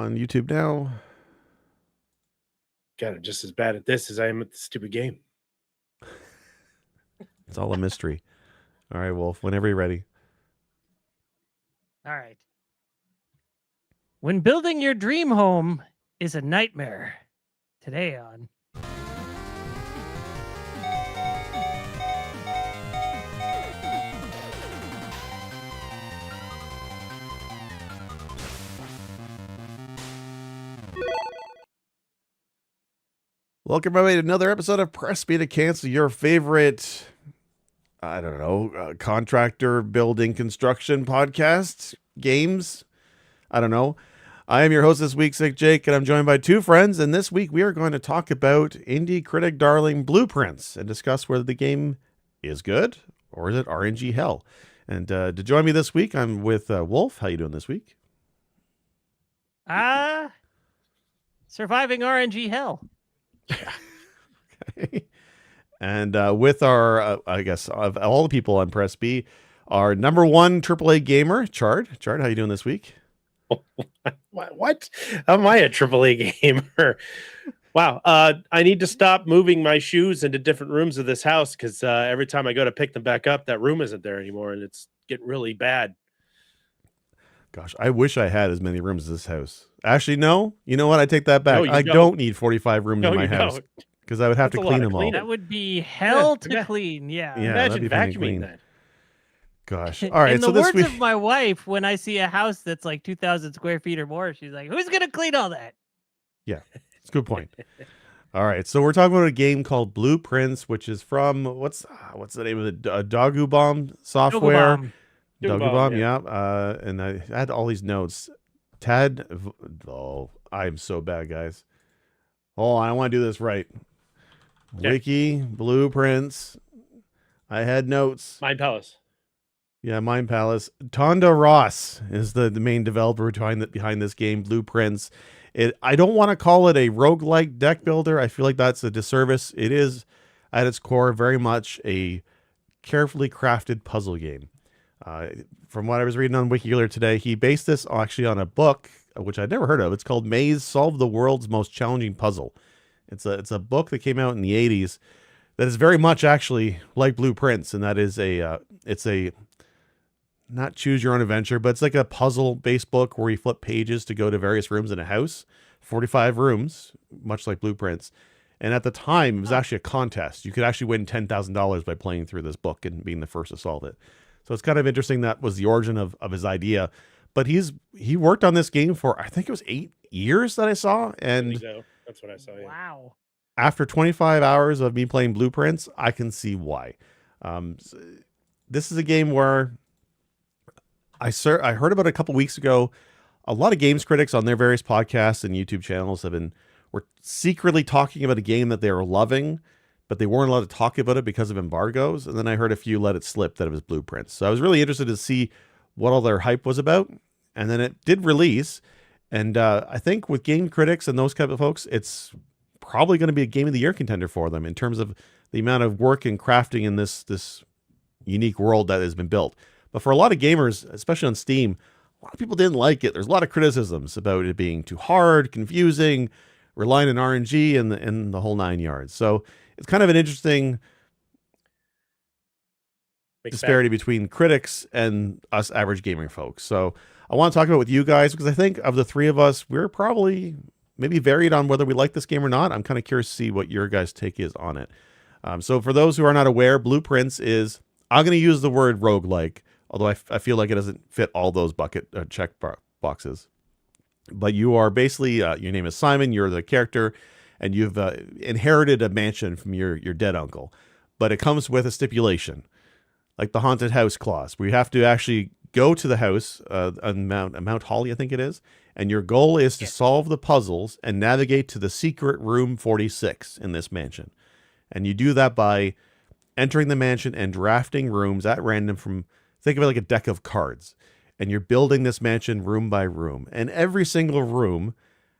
on YouTube now. God, I'm just as bad at this as I am at the stupid game. It's all a mystery. All right, Wolf, whenever you're ready. All right. When building your dream home is a nightmare. Today on Welcome, everybody, to another episode of Press B to Cancel, your favorite, contractor, building, construction podcast, games. I don't know. I am your host this week, Sick Jake, and I'm joined by two friends. And this week we are going to talk about indie critic darling Blueprints and discuss whether the game is good or is it RNG hell. And to join me this week, I'm with Wolf. How you doing this week? surviving RNG hell. Okay. And with our, I guess, of all the people on Press B, our number one AAA gamer, Chard. Chard, how you doing this week? What? How am I a AAA gamer? Wow. I need to stop moving my shoes into different rooms of this house because every time I go to pick them back up, that room isn't there anymore, and it's getting really bad. Gosh, I wish I had as many rooms as this house. Actually, no. You know what? I take that back. No, I don't need 45 rooms in my house because I would have That's to a clean lot of them all. cleaning. That would be hell to clean. Yeah. Yeah, that'd Imagine be funny to vacuuming clean. that. Gosh. All right. In the So this words week, of my wife, when I see a house that's like 2,000 square feet or more, she's like, "Who's gonna clean all that?" yeah, it's a good point. All right. So we're talking about a game called Blueprints, which is from what's the name of the Dogu Bomb software? Bomb. Dogu Bomb. Yeah. And I had all these notes. I'm so bad, guys. Oh, I want to do this right. Okay. Wiki, Blueprints. I had notes. Mind Palace. Yeah, Mind Palace. Tonda Ross is the main developer behind this game, Blueprints. I don't want to call it a roguelike deck builder. I feel like that's a disservice. It is, at its core, very much a carefully crafted puzzle game. From what I was reading on Wiki earlier today, he based this actually on a book, which I'd never heard of. It's called Maze: Solve the World's Most Challenging Puzzle. It's a book that came out in the 80s that is very much actually like Blueprints, and that is it's a not choose your own adventure, but it's like a puzzle-based book where you flip pages to go to various rooms in a house, 45 rooms, much like Blueprints. And at the time, it was actually a contest. You could actually win $10,000 by playing through this book and being the first to solve it. So it's kind of interesting that was the origin of his idea. But he worked on this game for, I think it was 8 years that I saw. And So that's what I saw. Yeah. Wow. after 25 hours of me playing Blueprints, I can see why. This is a game where I heard about it a couple weeks ago. A lot of games critics on their various podcasts and YouTube channels were secretly talking about a game that they were loving, but they weren't allowed to talk about it because of embargoes. And then I heard a few let it slip that it was Blueprints. So I was really interested to see what all their hype was about. And then it did release. And I think with game critics and those kind of folks, it's probably going to be a Game of the Year contender for them in terms of the amount of work and crafting in this unique world that has been built. But for a lot of gamers, especially on Steam, a lot of people didn't like it. There's a lot of criticisms about it being too hard, confusing, relying on RNG and the whole 9 yards. So it's kind of an interesting disparity between critics and us average gaming folks. So I want to talk about it with you guys because I think of the three of us, we're probably maybe varied on whether we like this game or not. I'm kind of curious to see what your guys' take is on it. So for those who are not aware, Blueprints is, I'm going to use the word roguelike, although I feel like it doesn't fit all those check boxes. But you are basically, your name is Simon, you're the character, and you've inherited a mansion from your dead uncle. But it comes with a stipulation, like the haunted house clause, where you have to actually go to the house on Mount Holly, I think it is, and your goal is to solve the puzzles and navigate to the secret room 46 in this mansion. And you do that by entering the mansion and drafting rooms at random from, think of it like a deck of cards. And you're building this mansion room by room. And every single room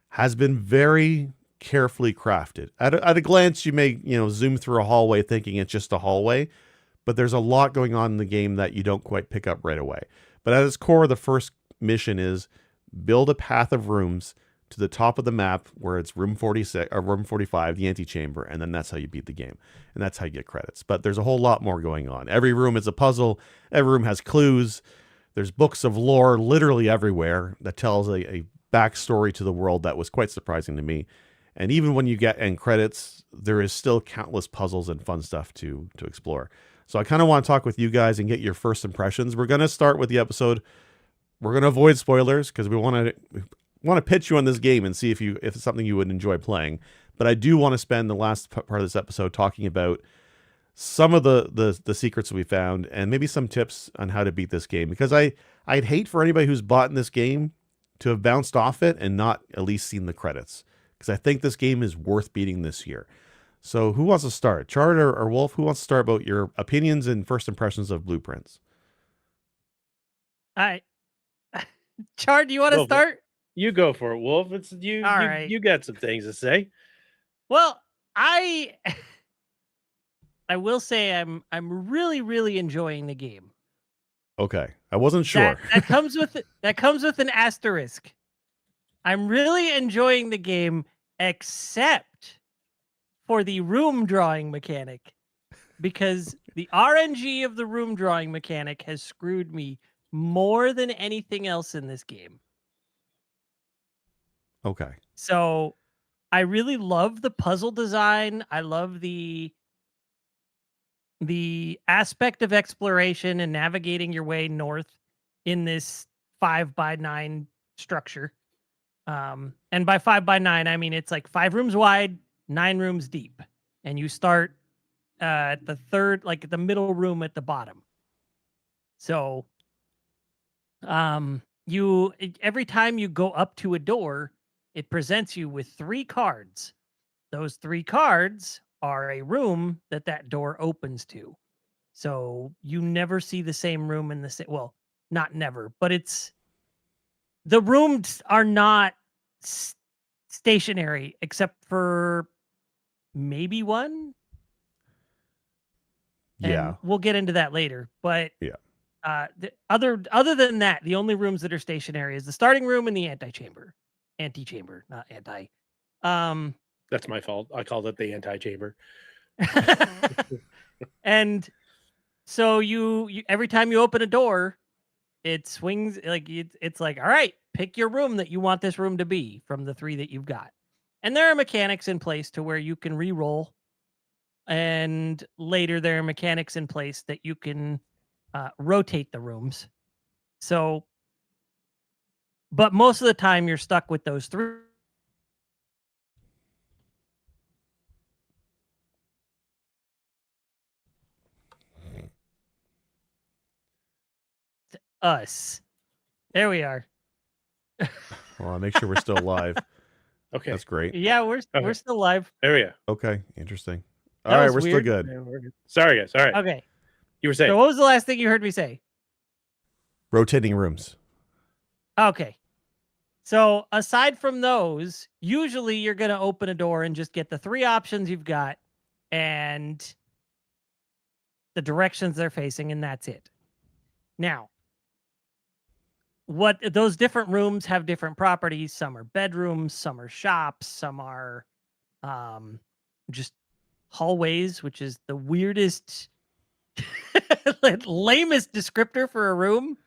has been very carefully crafted. At a glance, you may zoom through a hallway thinking it's just a hallway, but there's a lot going on in the game that you don't quite pick up right away. But at its core, the first mission is build a path of rooms to the top of the map where it's room 46 or room 45, the antechamber, and then that's how you beat the game. And that's how you get credits. But there's a whole lot more going on. Every room is a puzzle. Every room has clues. There's books of lore literally everywhere that tells a backstory to the world that was quite surprising to me. And even when you get end credits, there is still countless puzzles and fun stuff to explore. So I kind of want to talk with you guys and get your first impressions. We're going to start with the episode. We're going to avoid spoilers because we want to pitch you on this game and see if it's something you would enjoy playing. But I do want to spend the last part of this episode talking about some of the secrets that we found and maybe some tips on how to beat this game, because I'd hate for anybody who's bought in this game to have bounced off it and not at least seen the credits, because I think this game is worth beating this year. So who wants to start? Chard or Wolf? Who wants to start about your opinions and first impressions of Blueprints? All right. Chard, do you want to start? You go for it, Wolf. It's you. All you, right. you got some things to say. Well, I will say I'm really, really enjoying the game. Okay, I wasn't sure. That comes with an asterisk. I'm really enjoying the game, except for the room drawing mechanic, because the RNG of the room drawing mechanic has screwed me more than anything else in this game. Okay. So I really love the puzzle design. I love the aspect of exploration and navigating your way north in this 5x9 structure. And by 5x9, I mean it's like 5 rooms wide, 9 rooms deep. And you start at the third, like at the middle room at the bottom. So every time you go up to a door, it presents you with 3 cards. Those 3 cards are a room that door opens to. So you never see the same room in the same, well, not never, but the rooms are not stationary except for maybe one. Yeah. And we'll get into that later, but yeah. Other than that, the only rooms that are stationary is the starting room and the antechamber, not anti. That's my fault. I called it the antechamber. And so you every time you open a door, it swings like it's like, all right, pick your room that you want this room to be from the 3 that you've got. And there are mechanics in place to where you can re-roll, and later there are mechanics in place that you can rotate the rooms. So, but most of the time you're stuck with those 3. Us. There we are. Well, I'll make sure we're still live. Okay. That's great. Yeah, we're still live. There we go. Okay, interesting. That All right, was we're weird. still good. Yeah, we're good. Sorry, guys. All right. Okay. You were saying. So what was the last thing you heard me say? Rotating rooms. Okay. So aside from those, usually you're going to open a door and just get the 3 options you've got and the directions they're facing, and that's it. Now, what those different rooms have different properties. Some are bedrooms, some are shops, some are just hallways, which is the weirdest, lamest descriptor for a room.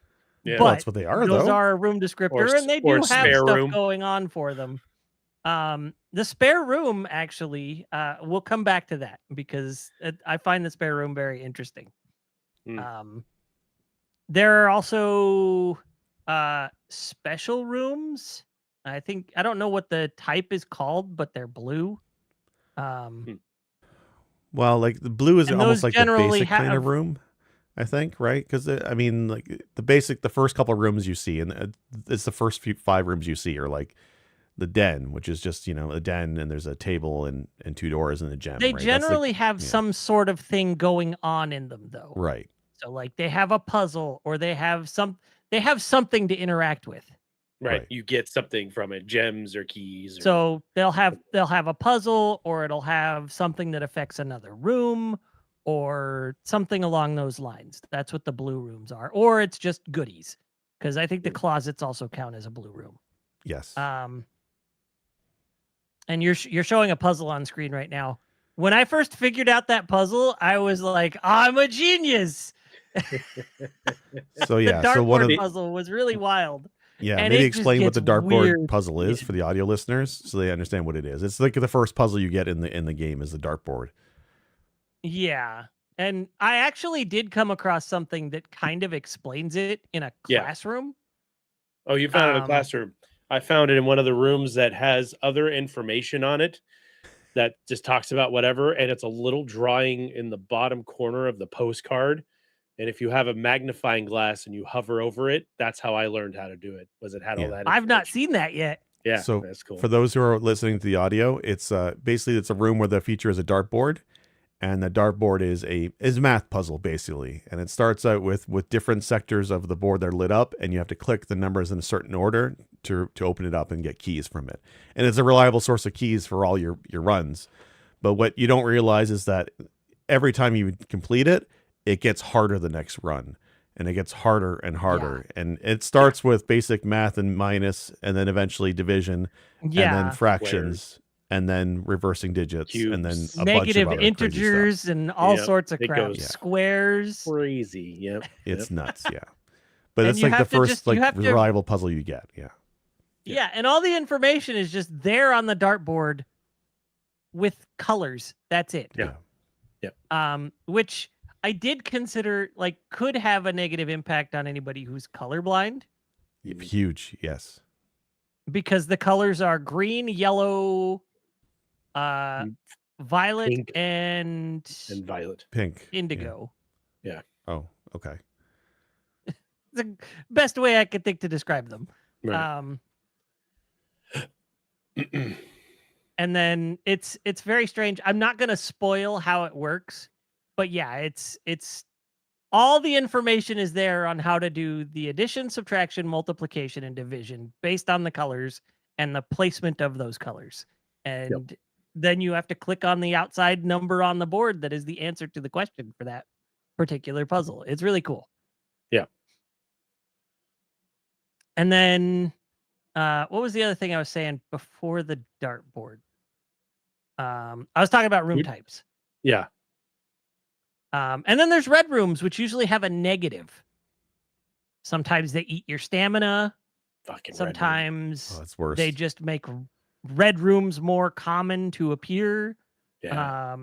Yeah. But Well, that's what they are, those though. are a room descriptor, Or and they do have spare stuff room. going on for them. The spare room, actually, we'll come back to that because I find the spare room very interesting. There are also special rooms. I don't know what the type is called, but they're blue. Well, like the blue is And almost those like the generally basic kind have- of room, I think, right? Because I mean, like the first couple of rooms you see, and it's the first 5 rooms you see are like the den, which is just a den, and there's a table and 2 doors and a gem. They right? generally have some sort of thing going on in them, though. Right. So like they have a puzzle, or they have something to interact with. Right. You get something from it, gems or keys. So they'll have a puzzle, or it'll have something that affects another room, or something along those lines. That's what the blue rooms are. Or it's just goodies, because I think the closets also count as a blue room. Yes. And you're showing a puzzle on screen right now. When I first figured out that puzzle, I was like, I'm a genius. So The yeah, so one of dartboard puzzle was really wild. yeah, And maybe it just explain what gets the dartboard weird. puzzle is for the audio listeners, so they understand what it is. It's like the first puzzle you get in the game is the dartboard. Yeah. And I actually did come across something that kind of explains it in a Yeah. classroom. Oh, you found it in a classroom. I found it in one of the rooms that has other information on it that just talks about whatever. And it's a little drawing in the bottom corner of the postcard. And if you have a magnifying glass and you hover over it, that's how I learned how to do it. Was it had all that? I've not seen that yet. Yeah, So that's cool. for those who are listening to the audio, it's basically it's a room where the feature is a dartboard, and the dartboard is a math puzzle basically, and it starts out with different sectors of the board that are lit up, and you have to click the numbers in a certain order to open it up and get keys from it. And it's a reliable source of keys for all your runs. But what you don't realize is that every time you complete it, it gets harder the next run, and it gets harder and harder. And it starts with basic math and minus, and then eventually division, and then fractions, and then reversing digits, Cubes. and then a negative bunch of integers and all sorts of crap. goes Squares. Crazy. Yep. It's nuts. Yeah. But And it's you like the have to first just- you have to- reliable puzzle you get. Yeah. Yeah, and all the information is just there on the dartboard with colors. That's it. Yeah. Which I did consider like could have a negative impact on anybody who's colorblind Huge. Yes. because the colors are green, yellow, violet, Pink. and Violet. Pink. indigo. Yeah. Oh, okay. The best way I could think to describe them. Right. And then it's very strange. I'm not going to spoil how it works, but yeah, it's all the information is there on how to do the addition, subtraction, multiplication, and division based on the colors and the placement of those colors. And then you have to click on the outside number on the board that is the answer to the question for that particular puzzle. It's really cool. Yeah. And then what was the other thing I was saying before the dartboard? I was talking about room types. Yeah. And then there's red rooms, which usually have a negative. Sometimes they eat your stamina. Fucking Sometimes it's worse. they just make red rooms more common to appear. Yeah.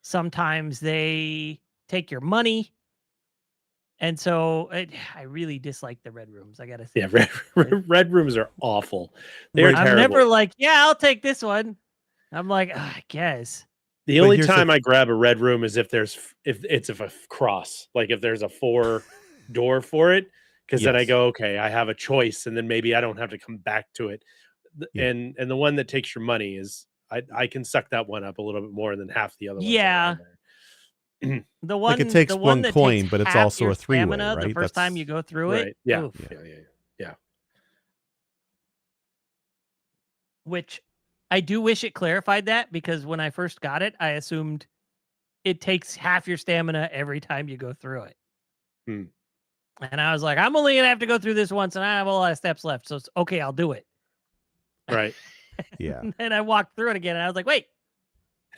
Sometimes they take your money. And so I really dislike the red rooms. I gotta say, Yeah, red rooms are awful. They're I'm terrible. never like, yeah, I'll take this one. I'm like, I guess. The only time I grab a red room is if it's a cross, like if there's a 4 door for it, because then I go, okay, I have a choice, and then maybe I don't have to come back to it. And the one that takes your money is I can suck that one up a little bit more than half the other ones. Yeah. The one like it takes one that coin, takes but it's half also your a 3-way, stamina right? The first time you go through it. Yeah. Oof. Yeah. Which I do wish it clarified that, because when I first got it, I assumed it takes half your stamina every time you go through it. And I was like, I'm only gonna have to go through this once, and I have a lot of steps left, so it's okay, I'll do it. Right. Yeah. And I walked through it again, and I was like, wait,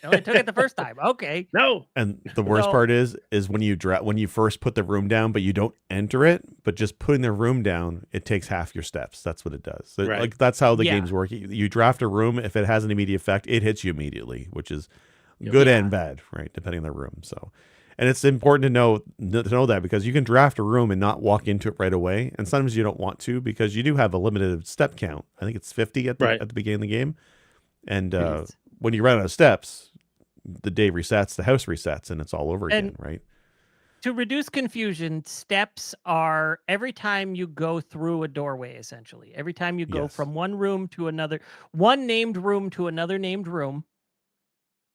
I only took it the first time. Okay. No. And the worst part is when you first put the room down, but you don't enter it, but just putting the room down, it takes half your steps. That's what it does. So, like that's how the games work. You draft a room, if it has an immediate effect, it hits you immediately, which is good and bad, right? Depending on the room. So, and it's important to know that, because you can draft a room and not walk into it right away, and sometimes you don't want to, because you do have a limited step count. I think it's 50 at the beginning of the game, and when you run out of steps, the day resets, the house resets, and it's all over again, right? To reduce confusion, steps are every time you go through a doorway, essentially. Every time you go from one room to another, one named room to another named room,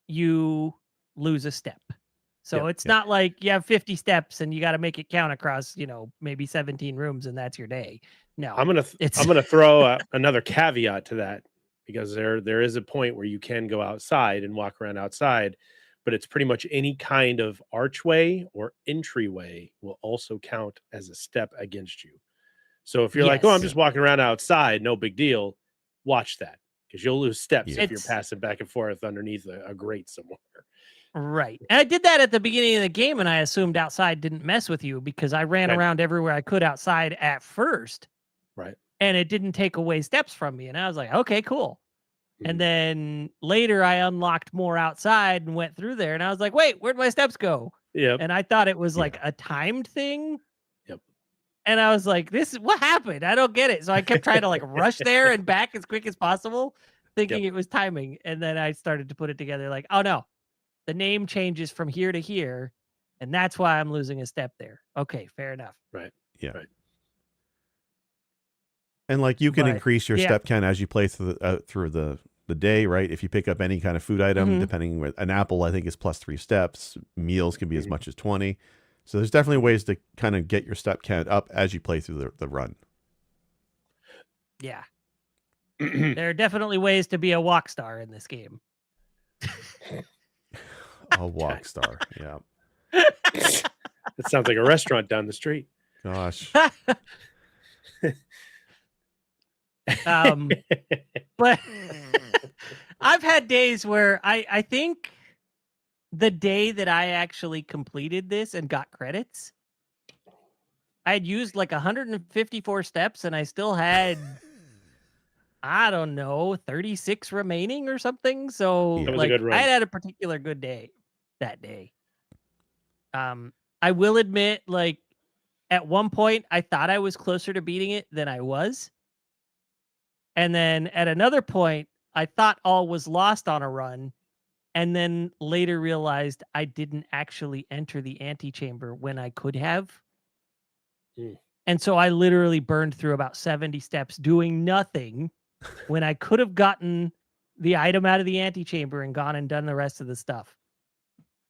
you lose a step. So it's not like you have 50 steps and you got to make it count across, maybe 17 rooms, and that's your day. No, I'm gonna throw another caveat to that, because there is a point where you can go outside and walk around outside, but it's pretty much any kind of archway or entryway will also count as a step against you. So if you're like, oh, I'm just walking around outside, no big deal, watch that. because you'll lose steps Yeah. if you're passing back and forth underneath a grate somewhere. Right. And I did that at the beginning of the game, and I assumed outside didn't mess with you because I ran Right. around everywhere I could outside at first, Right. and it didn't take away steps from me. And I was like, okay, cool. And then later I unlocked more outside and went through there, and I was like, wait, where'd my steps go? Yep. And I thought it was Yeah. like a timed thing. Yep. And I was like, this is what happened. I don't get it. So I kept trying to like rush there and back as quick as possible, thinking it was timing. And then I started to put it together like, oh no, the name changes from here to here. And that's why I'm losing a step there. Okay, fair enough. Right. Yeah. Right. And like you can But, increase your yeah. step count as you play through the day, right? If you pick up any kind of food item, Mhm. depending with an apple, I think is plus 3 steps. Meals can be as much as 20. So there's definitely ways to kind of get your step count up as you play through the run. Yeah. There are definitely ways to be a walk star in this game. A walk star. Yeah. That sounds like a restaurant down the street. Gosh. But I've had days where I think the day that I actually completed this and got credits, I had used like 154 steps and I still had, I don't know, 36 remaining or something. So That was a like good run. I had a particular good day that day. I will admit, like at one point I thought I was closer to beating it than I was. And then at another point, I thought all was lost on a run, and then later realized I didn't actually enter the antechamber when I could have. And so I literally burned through about 70 steps doing nothing when I could have gotten the item out of the antechamber and gone and done the rest of the stuff.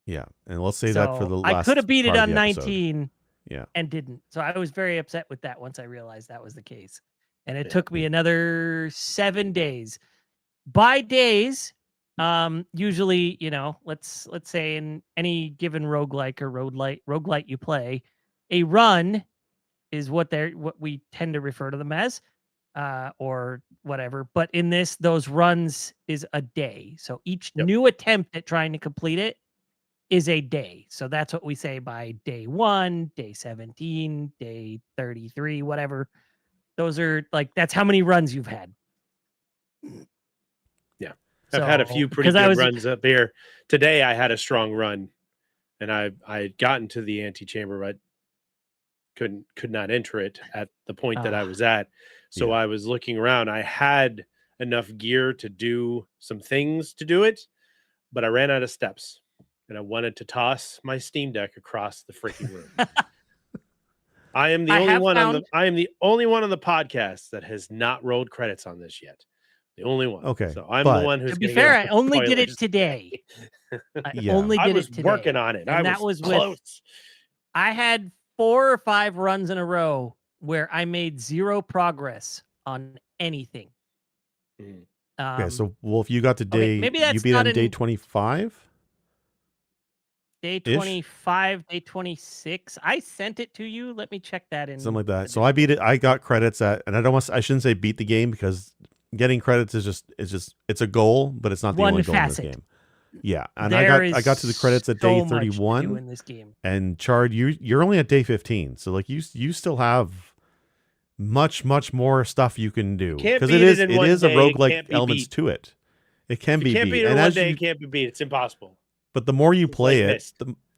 Yeah. And let's say that for the So last I could have beat it part of on the episode. 19 Yeah. and didn't. So I was very upset with that once I realized that was the case. And it Yeah. took me another 7 days. By days, usually, you know, let's say in any given roguelike or roguelite you play, a run is what we tend to refer to them as, or whatever. But in this, those runs is a day. So each new attempt at trying to complete it is a day. So that's what we say by day 1, day 17, day 33, whatever. Those are like, that's how many runs you've had. Yeah. I've had a few pretty good runs up here. Today I had a strong run and I had gotten to the antechamber, but could not enter it at the point that I was at. So I was looking around. I had enough gear to do some things to do it, but I ran out of steps and I wanted to toss my Steam Deck across the freaking room. I am the only one on the podcast that has not rolled credits on this yet. The only one. Okay. So I'm the one who's to be gonna fair, get I off the only did it spoilers today. I was working on it. And that was close. I had 4 or 5 runs in a row where I made 0 progress on anything. Okay, so Wolf, you got to day. maybe that's you beat not on day 25. Day 25, day 26. I sent it to you. Let me check that in. Something like that. So I beat it. I got credits at, and I shouldn't say beat the game because getting credits is it's a goal, but it's not the only goal in this game. Yeah, and I got to the credits at day 31 in this game. And Chard, you're only at day 15, so like you still have much more stuff you can do because it is a roguelike elements to it. It can be beat. And one day it can't be beat. It's impossible. But the more you play like it,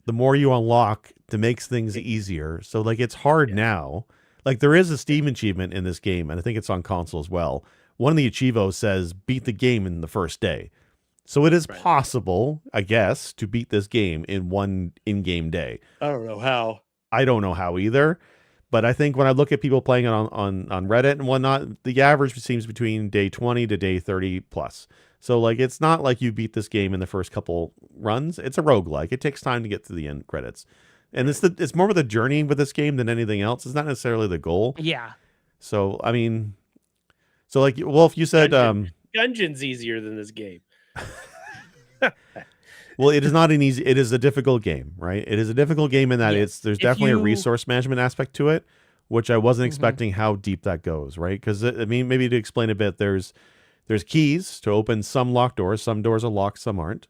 the more you unlock to make things easier. So like it's hard now. Like there is a Steam achievement in this game, and I think it's on console as well. One of the achievos says beat the game in the first day. So it is possible, I guess, to beat this game in one in-game day. I don't know how. I don't know how either. But I think when I look at people playing it on Reddit and whatnot, the average seems between day 20 to day 30 plus. So like it's not like you beat this game in the first couple runs. It's a roguelike. It takes time to get to the end credits. And it's more of the journey with this game than anything else. It's not necessarily the goal. Yeah. So I mean, so like Wolf, you said Gungeon's easier than this game. Well, it is not an easy. It is a difficult game, right? It is a difficult game in that there's definitely a resource management aspect to it, which I wasn't expecting how deep that goes, right? Because I mean, maybe to explain a bit, there's There's keys to open some locked doors. Some doors are locked, some aren't.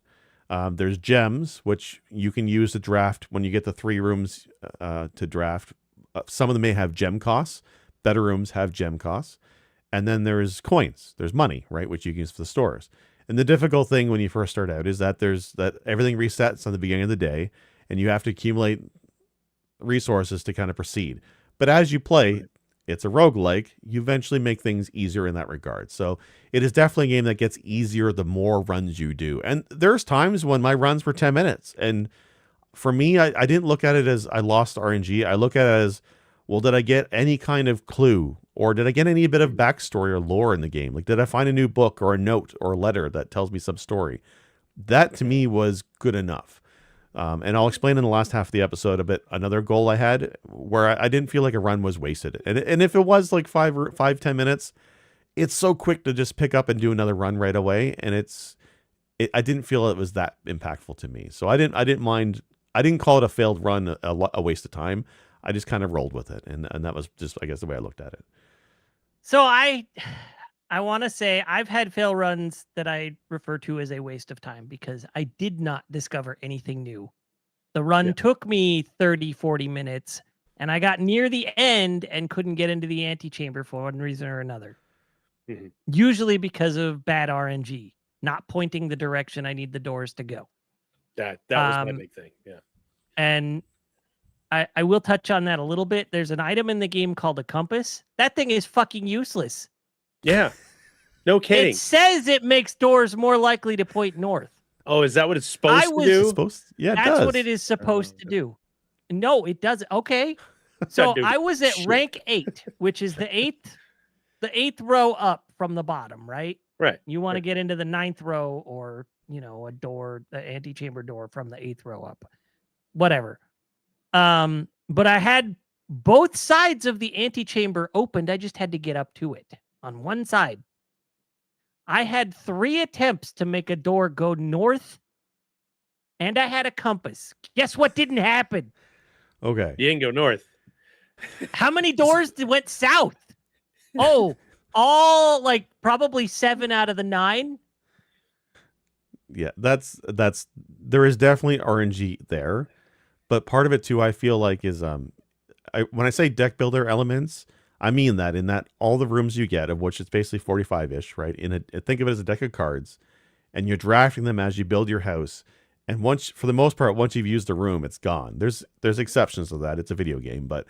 There's gems, which you can use to draft when you get the 3 rooms to draft. Some of them may have gem costs. Better rooms have gem costs. And then there's coins. There's money, right, which you can use for the stores. And the difficult thing when you first start out is that everything resets on the beginning of the day, and you have to accumulate resources to kind of proceed. But as you play, it's a roguelike. You eventually make things easier in that regard. So it is definitely a game that gets easier the more runs you do. And there's times when my runs were 10 minutes. And for me, I didn't look at it as I lost RNG. I look at it as, well, did I get any kind of clue? Or did I get any bit of backstory or lore in the game? Like, did I find a new book or a note or a letter that tells me some story? That to me was good enough. And I'll explain in the last half of the episode a bit another goal I had where I didn't feel like a run was wasted. And if it was like 5-10 minutes, it's so quick to just pick up and do another run right away. And I didn't feel it was that impactful to me. So I didn't mind. I didn't call it a failed run, a waste of time. I just kind of rolled with it. And that was just, I guess, the way I looked at it. So I want to say I've had fail runs that I refer to as a waste of time because I did not discover anything new. The run took me 30, 40 minutes, and I got near the end and couldn't get into the antechamber for one reason or another. Mm-hmm. Usually because of bad RNG, not pointing the direction I need the doors to go. That was my big thing. Yeah. And I will touch on that a little bit. There's an item in the game called a compass. That thing is fucking useless. Yeah. No kidding. It says it makes doors more likely to point north. Oh, is that what it's supposed to do? Yeah, that's what it is supposed to do. No, it doesn't. Okay. So I was at rank 8, which is the eighth row up from the bottom, right? Right. You want to get into the 9th row or, a door, the antechamber door from the 8th row up. Whatever. But I had both sides of the antechamber opened. I just had to get up to it on one side. I had 3 attempts to make a door go north, and I had a compass. Guess what didn't happen? Okay. You didn't go north. How many doors went south? Oh, all like probably 7 out of the 9. Yeah, there is definitely RNG there. But part of it too, I feel like is when I say deck builder elements, I mean that in that all the rooms you get, of which it's basically 45-ish, right? Think of it as a deck of cards, and you're drafting them as you build your house. And for the most part, once you've used the room, it's gone. There's exceptions to that. It's a video game, but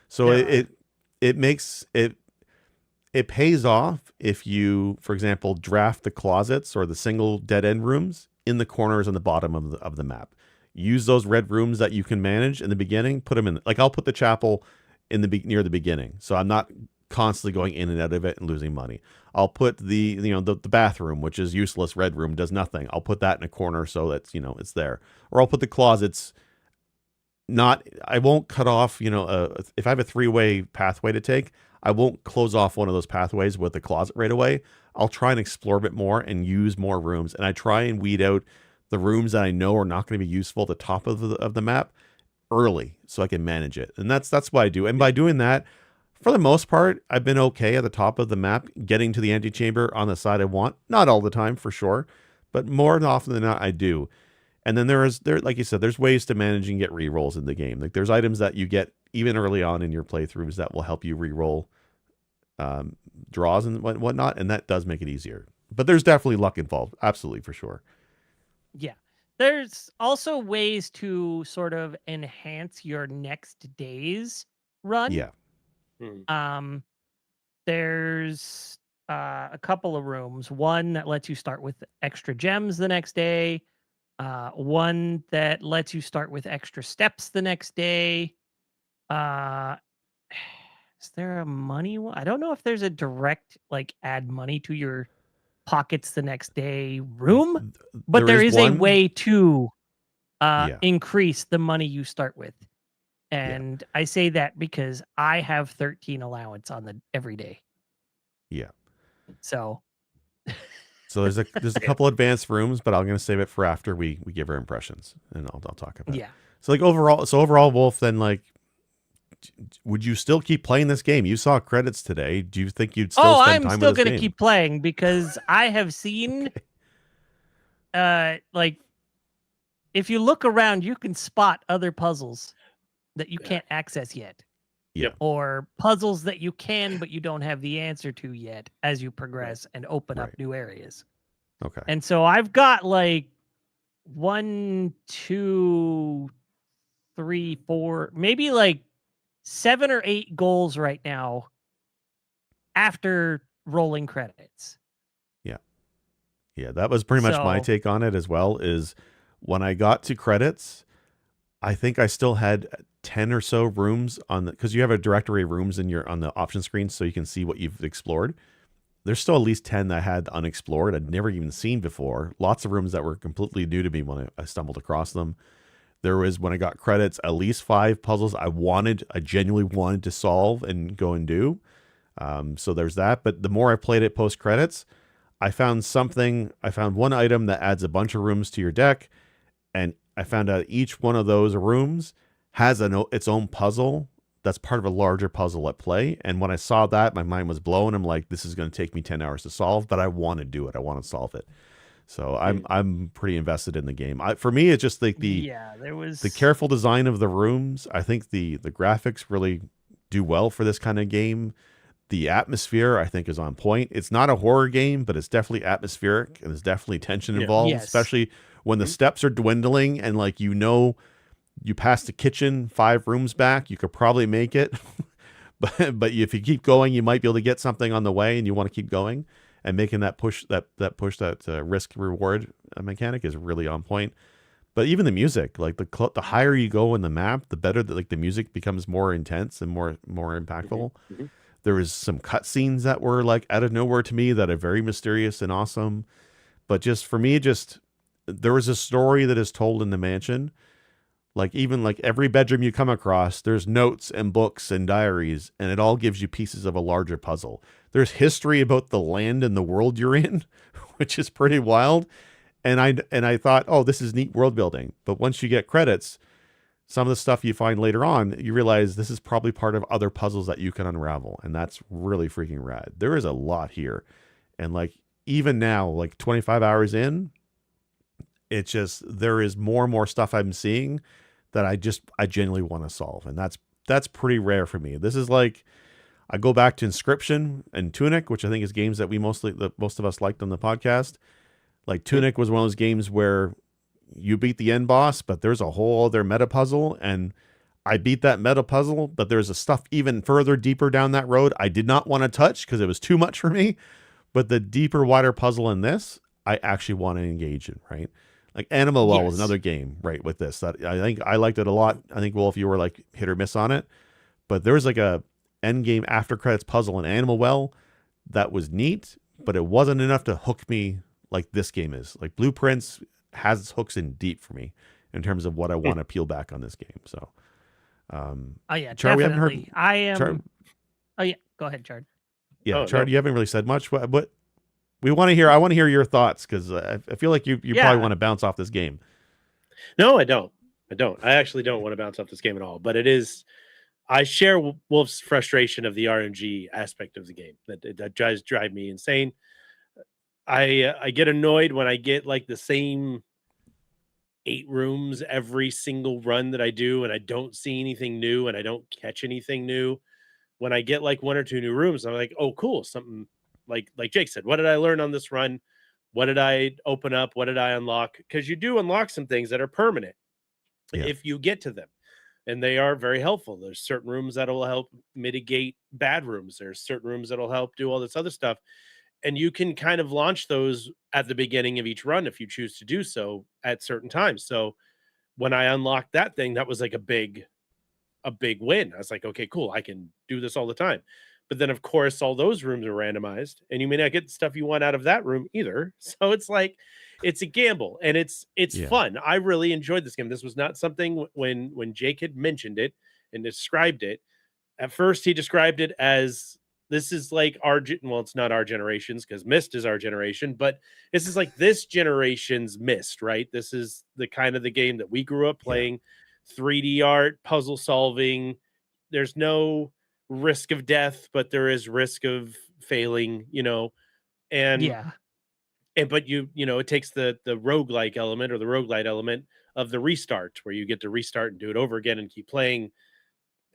so it makes it pays off if you, for example, draft the closets or the single dead end rooms in the corners on the bottom of the map. Use those red rooms that you can manage in the beginning. Put them in. Like I'll put the chapel near the beginning, so I'm not constantly going in and out of it and losing money. I'll put the bathroom, which is useless red room, does nothing. I'll put that in a corner so that's it's there. Or I'll put the closets. I won't cut off. If I have a 3-way pathway to take, I won't close off one of those pathways with the closet right away. I'll try and explore a bit more and use more rooms, and I try and weed out the rooms that I know are not going to be useful at the top of the map early so I can manage it. And that's what I do. And by doing that, for the most part, I've been okay at the top of the map, getting to the antechamber on the side I want. Not all the time, for sure, but more often than not, I do. And then there, like you said, there's ways to manage and get rerolls in the game. Like there's items that you get even early on in your playthroughs that will help you reroll draws and whatnot, and that does make it easier. But there's definitely luck involved. Absolutely, for sure. Yeah. There's also ways to sort of enhance your next day's run. Yeah. There's a couple of rooms. One that lets you start with extra gems the next day. One that lets you start with extra steps the next day. Is there a money one? I don't know if there's a direct add money to your pockets the next day room, but there is a way to increase the money you start with. And I say that because I have 13 allowance on the every day. Yeah. So there's a couple advanced rooms, but I'm going to save it for after we give our impressions, and I'll talk about it. Yeah. So overall, Wolf, then would you still keep playing this game? You saw credits today. Do you think you'd still Oh, spend I'm time still with this going to game? keep playing because I have seen, like, if you look around, you can spot other puzzles that you can't access yet. Yeah. Or puzzles that you can, but you don't have the answer to yet as you progress and open up Right. new areas. Okay. And so I've got like 1, 2, 3, 4, maybe like 7 or 8 goals right now after rolling credits. Yeah, that was pretty much my So take on it as well, is when I got to credits, I think I still had 10 or so rooms on the, because you have a directory of rooms in your on the option screen so you can see what you've explored. There's still at least 10 that I had unexplored. I'd never even seen before. Lots of rooms that were completely new to me when I stumbled across them. There was, when I got credits, at least 5 puzzles I genuinely wanted to solve and go and do. So there's that. But the more I played it post credits, I found one item that adds a bunch of rooms to your deck. And I found out each one of those rooms has its own puzzle that's part of a larger puzzle at play. And when I saw that, my mind was blown. I'm like, this is going to take me 10 hours to solve, but I want to do it. I want to solve it. So I'm pretty invested in the game. For me, it's just like the careful design of the rooms. I think the graphics really do well for this kind of game. The atmosphere, I think, is on point. It's not a horror game, but it's definitely atmospheric, and there's definitely tension involved, especially when the steps are dwindling and, like, you pass the kitchen 5 rooms back, you could probably make it. but if you keep going, you might be able to get something on the way, and you want to keep going. And making that risk reward mechanic is really on point. But even the music, like the higher you go in the map, the better the music becomes more intense and more impactful. Mm-hmm. There was some cutscenes that were like out of nowhere to me that are very mysterious and awesome. But just for me, there was a story that is told in the mansion. Like, even like every bedroom you come across, there's notes and books and diaries, and it all gives you pieces of a larger puzzle. There's history about the land and the world you're in, which is pretty wild. And I thought, oh, this is neat world building. But once you get credits, some of the stuff you find later on, you realize this is probably part of other puzzles that you can unravel. And that's really freaking rad. There is a lot here. And like, even now, like 25 hours in, it's just, there is more and more stuff I'm seeing that I genuinely want to solve. And that's pretty rare for me. This is like, I go back to Inscription and Tunic, which I think is games that most of us liked on the podcast. Like, Tunic was one of those games where you beat the end boss, but there's a whole other meta puzzle, and I beat that meta puzzle, but there's a stuff even further deeper down that road I did not want to touch because it was too much for me. But the deeper, wider puzzle in this, I actually want to engage in, right? Like, Animal Well was another game, right, with this that I think I liked it a lot. I think, Wolf, you were like hit or miss on it, but there was like a end game after credits puzzle in Animal Well that was neat, but it wasn't enough to hook me like this game is. Like, Blueprints has its hooks in deep for me in terms of what I want to peel back on this game. So, oh yeah, Char, definitely. I am. Char, oh yeah, go ahead, Chard. Yeah, Chard, you haven't really said much. What we want to hear, I want to hear your thoughts, because I feel like you probably want to bounce off this game. No, I don't. I actually don't want to bounce off this game at all. But it is. I share Wolf's frustration of the RNG aspect of the game. That does drive me insane. I get annoyed when I get like the same 8 rooms every single run that I do, and I don't see anything new, and I don't catch anything new. When I get like 1 or 2 new rooms, I'm like, oh, cool, something like Jake said. What did I learn on this run? What did I open up? What did I unlock? Because you do unlock some things that are permanent if you get to them, and they are very helpful. There's certain rooms that will help mitigate bad rooms. There's certain rooms that will help do all this other stuff. And you can kind of launch those at the beginning of each run if you choose to do so at certain times. So when I unlocked that thing, that was like a big win. I was like, okay, cool, I can do this all the time. But then, of course, all those rooms are randomized, and you may not get the stuff you want out of that room either. So it's like, it's a gamble, and it's fun. I really enjoyed this game. This was not something, when Jake had mentioned it and described it. At first, he described it as, this is like well, it's not our generation's, because Myst is our generation, but this is like this generation's Myst, right? This is the kind of the game that we grew up playing. 3D art, puzzle solving, there's no risk of death, but there is risk of failing, and Yeah. but it takes the roguelike element or the roguelite element of the restart, where you get to restart and do it over again and keep playing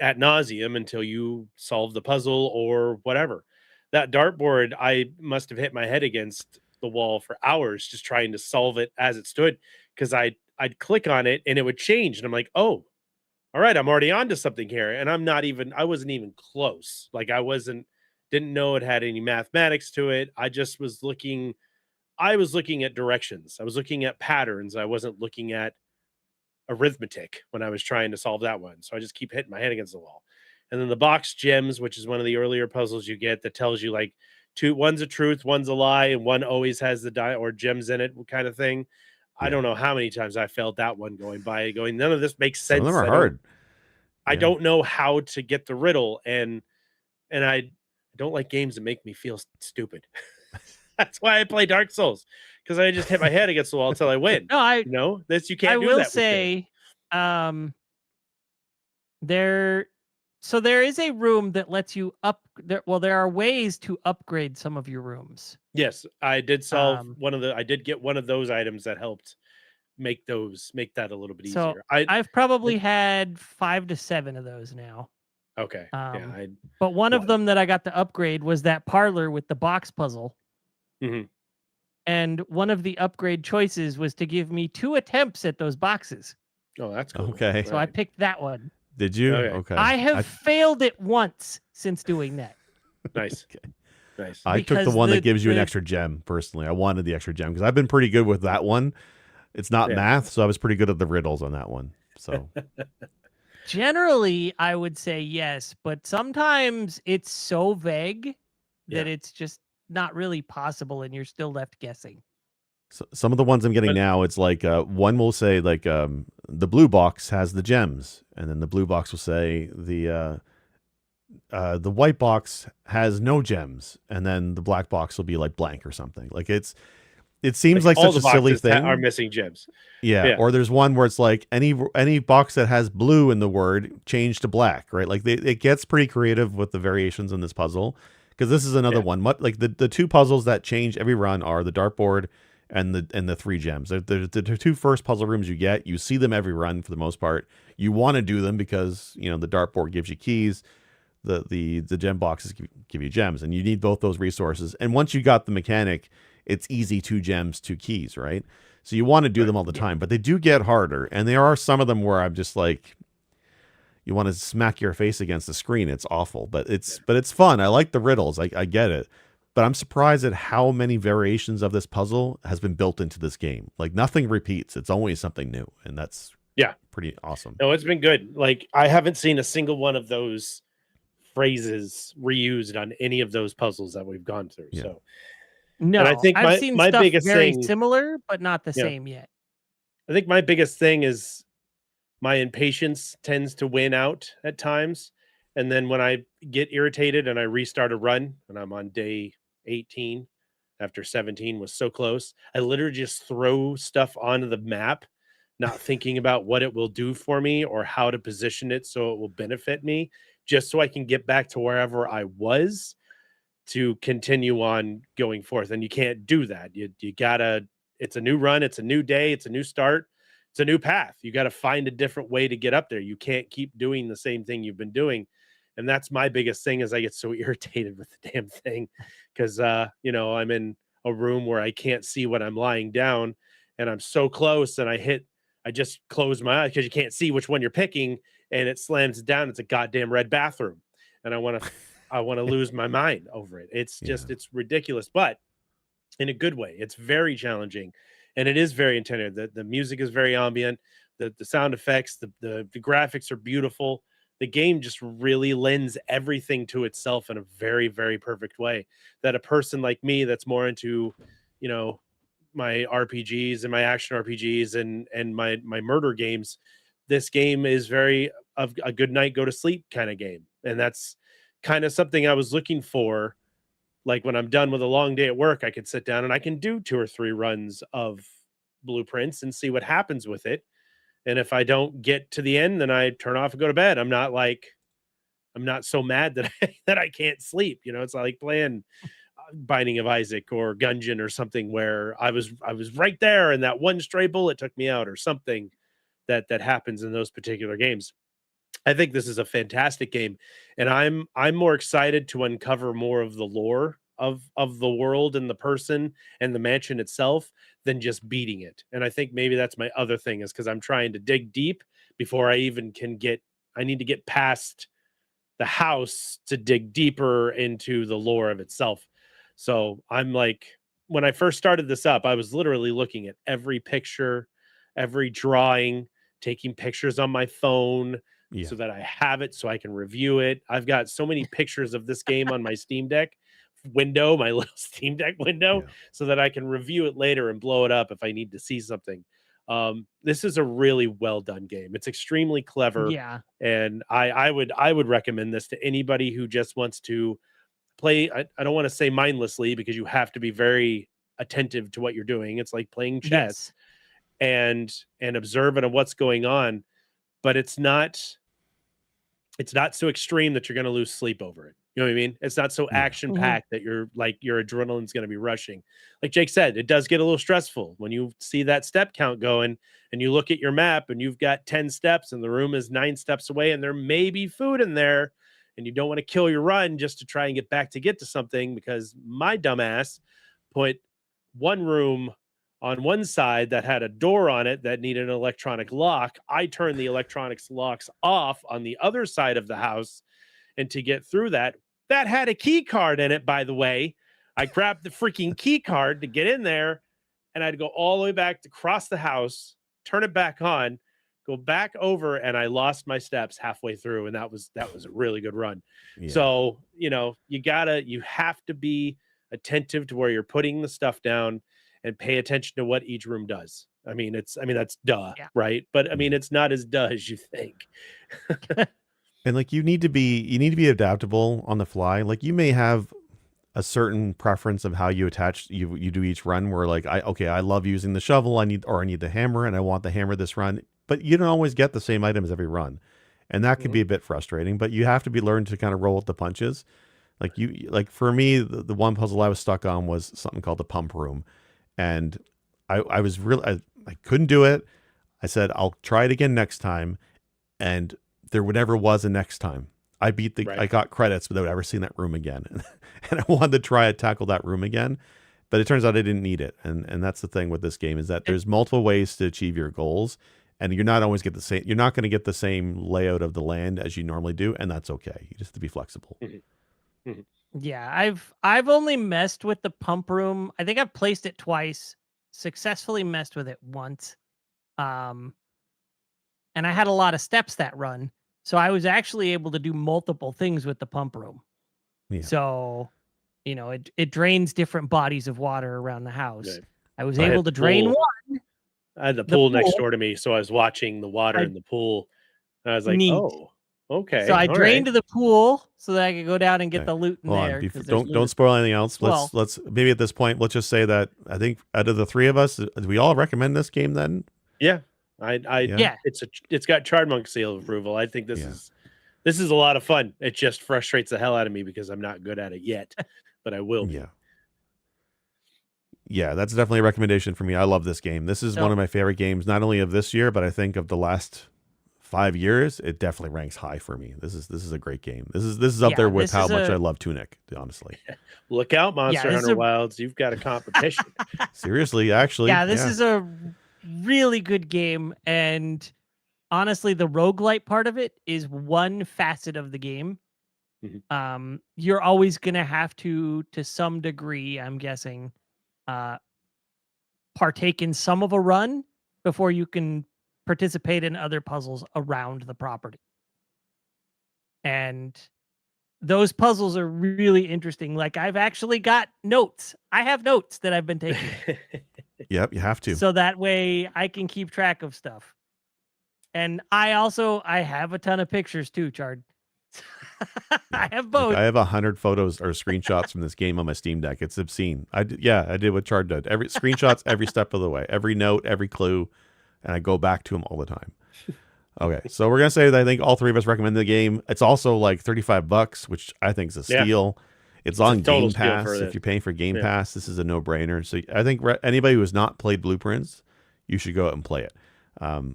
ad nauseum until you solve the puzzle or whatever. That dartboard, I must have hit my head against the wall for hours just trying to solve it as it stood, because I'd click on it and it would change, and I'm like, oh, all right, I'm already onto something here, and I wasn't even close. Like, didn't know it had any mathematics to it. I was looking at directions. I was looking at patterns. I wasn't looking at arithmetic when I was trying to solve that one. So I just keep hitting my head against the wall. And then the box gems, which is one of the earlier puzzles you get that tells you like one's a truth, one's a lie, and one always has the die or gems in it kind of thing. I Yeah. don't know how many times I failed that one going by, going, none of this makes Some of sense. them are hard. I Yeah. don't know how to get the riddle, and I don't like games that make me feel stupid. That's why I play Dark Souls, because I just hit my head against the wall until I win. No, You I can't do will that with games. say, there is a room that lets you there are ways to upgrade some of your rooms. Yes, I did solve Um, I did get one of those items that helped make that a little bit So easier. I've probably had 5 to 7 of those now. Okay. Yeah, But one of one. them that I got to upgrade was that parlor with the box puzzle. Mhm. And one of the upgrade choices was to give me 2 attempts at those boxes. Oh, that's cool. Okay. So I picked that one. Did you? Okay. Okay. I have failed it once since doing that. Nice. Okay. Nice. I took the Because one that the- gives you an the- extra gem. Personally, I wanted the extra gem because I've been pretty good with that one. It's not Yeah. math, so I was pretty good at the riddles on that one. So Generally, I would say yes, but sometimes it's so vague that Yeah. it's just not really possible and you're still left guessing. some of the ones I'm getting But- now, it's like one will say like the blue box has the gems, and then the blue box will say the white box has no gems, and then the black box will be like blank or something. Like it seems like all such the a silly boxes thing. are missing gems. Yeah. Yeah. Or there's one where it's like any box that has blue in the word change to black, right? Like it gets pretty creative with the variations in this puzzle, because this is another Yeah. one. Like the 2 puzzles that change every run are the dartboard and the 3 gems. They're the 2 first puzzle rooms you get. You see them every run for the most part. You want to do them because the dartboard gives you keys. The gem boxes give you gems, and you need both those resources. And once you got the mechanic, it's easy 2 gems, 2 keys, right? So you want to do them all the time, but they do get harder. And there are some of them where I'm just like, you want to smack your face against the screen. It's awful, but it's fun. I like the riddles. I get it. But I'm surprised at how many variations of this puzzle has been built into this game. Like nothing repeats. It's always something new. And that's pretty awesome. No, it's been good. Like, I haven't seen a single one of those phrases reused on any of those puzzles that we've gone through. Yeah. So No, And I think I've seen my stuff biggest very thing- similar, but not the Yeah. same yet. I think my biggest thing is my impatience tends to win out at times. And then when I get irritated and I restart a run and I'm on day 18 after 17 was so close, I literally just throw stuff onto the map, not thinking about what it will do for me or how to position it so it will benefit me, just so I can get back to wherever I was to continue on going forth. And you can't do that. You gotta, it's a new run, it's a new day, it's a new start, it's a new path. You got to find a different way to get up there. You can't keep doing the same thing you've been doing. And that's my biggest thing, is I get so irritated with the damn thing, because I'm in a room where I can't see what I'm lying down, and I'm so close, and I just close my eyes because you can't see which one you're picking, and it slams down. It's a goddamn red bathroom, and I want to lose my mind over it. It's just It's ridiculous, but in a good way. It's very challenging, and it is very intense. The music is very ambient. The sound effects, the graphics are beautiful. The game just really lends everything to itself in a very, very perfect way, that a person like me that's more into, my RPGs and my action RPGs and my murder games, this game is very of a good night, go to sleep kind of game. And that's kind of something I was looking for. Like, when I'm done with a long day at work, I could sit down and I can do 2 or 3 runs of blueprints and see what happens with it. And if I don't get to the end, then I turn off and go to bed. I'm not like, not so mad that that I can't sleep. You know, it's like playing Binding of Isaac or Gungeon or something where I was right there and that one stray bullet took me out or something that happens in those particular games. I think this is a fantastic game, and I'm more excited to uncover more of the lore of the world and the person and the mansion itself than just beating it. And I think maybe that's my other thing is because I'm trying to dig deep before I even can get. I need to get past the house to dig deeper into the lore of itself. So I'm like, when I first started this up, I was literally looking at every picture, every drawing, taking pictures on my phone Yeah. so that I have it so I can review it. I've got so many pictures of this game on my Steam Deck window, my little Steam Deck window, Yeah. so that I can review it later and blow it up if I need to see something. This is a really well done game. It's extremely clever, Yeah. and I would recommend this to anybody who just wants to play. I don't want to say mindlessly because you have to be very attentive to what you're doing. It's like playing chess Yes. and observant of what's going on, but it's not so extreme that you're going to lose sleep over it. You know what I mean? It's not so Yeah. action packed that you're like your adrenaline's going to be rushing. Like Jake said, it does get a little stressful when you see that step count going and you look at your map and you've got 10 steps and the room is 9 steps away and there may be food in there and you don't want to kill your run just to try and get to something because my dumbass put one room on one side that had a door on it that needed an electronic lock. I turned the electronics locks off on the other side of the house. And to get through that had a key card in it, by the way. I grabbed the freaking key card to get in there and I had to go all the way back to cross the house, turn it back on, go back over, and I lost my steps halfway through. And that was a really good run. Yeah. So, you know, you have to be attentive to where you're putting the stuff down and pay attention to what each room does. I mean, that's duh, Yeah. right? But I mean, it's not as duh as you think. And like you need to be adaptable on the fly. Like you may have a certain preference of how you attach you do each run where like I love using the shovel, I need the hammer and I want the hammer this run, but you don't always get the same items every run. And that can be a bit frustrating, but you have to be learned to kind of roll with the punches. Like for me, the one puzzle I was stuck on was something called the pump room. And I was really I couldn't do it. I said I'll try it again next time, and there never was a next time. I got credits without ever seeing that room again, and I wanted to tackle that room again, but it turns out I didn't need it. And that's the thing with this game is that there's multiple ways to achieve your goals, and you're not going to get the same layout of the land as you normally do, and that's okay. You just have to be flexible. Mm-hmm. Mm-hmm. Yeah, I've only messed with the pump room. I think I've placed it twice, successfully messed with it once. And I had a lot of steps that run. So I was actually able to do multiple things with the pump room. Yeah. So, you know, it drains different bodies of water around the house. Right. I was able to drain one. I had the pool next door to me, so I was watching the water in the pool. And I was like, Neat. oh, okay. So I drained the pool so that I could go down and get the loot in Hold there. on. Don't spoil anything else. Let's maybe at this point, let's just say that I think out of the three of us, do we all recommend this game then? Yeah. Yeah. It's got Chardmonk seal of approval. I think this is a lot of fun. It just frustrates the hell out of me because I'm not good at it yet, but I will be. Yeah, that's definitely a recommendation for me. I love this game. This is one of my favorite games, not only of this year, but I think of the last 5 years. It definitely ranks high for me. This is a great game. This is up there with how much I love Tunic, honestly. Look out, Monster Hunter Wilds. You've got a competition. Seriously, actually. Yeah, this is a really good game. And honestly, the roguelite part of it is one facet of the game. Mm-hmm. You're always going to have to some degree, I'm guessing, partake in some of a run before you can participate in other puzzles around the property. And those puzzles are really interesting. Like I've actually got notes. I have notes that I've been taking. Yep, you have to. So that way I can keep track of stuff. And I have a ton of pictures too, Chard. I have both. I have 100 photos or screenshots from this game on my Steam Deck. It's obscene. I did what Chard did. Every screenshots, every step of the way, every note, every clue, and I go back to them all the time. Okay, so we're gonna say that I think all three of us recommend the game. It's also like $35, which I think is a Yeah. steal. It's a on total Game steal for Pass. If this. you're paying for Game Yeah. Pass, this is a no-brainer. So I think anybody who has not played Blueprints, you should go out and play it. All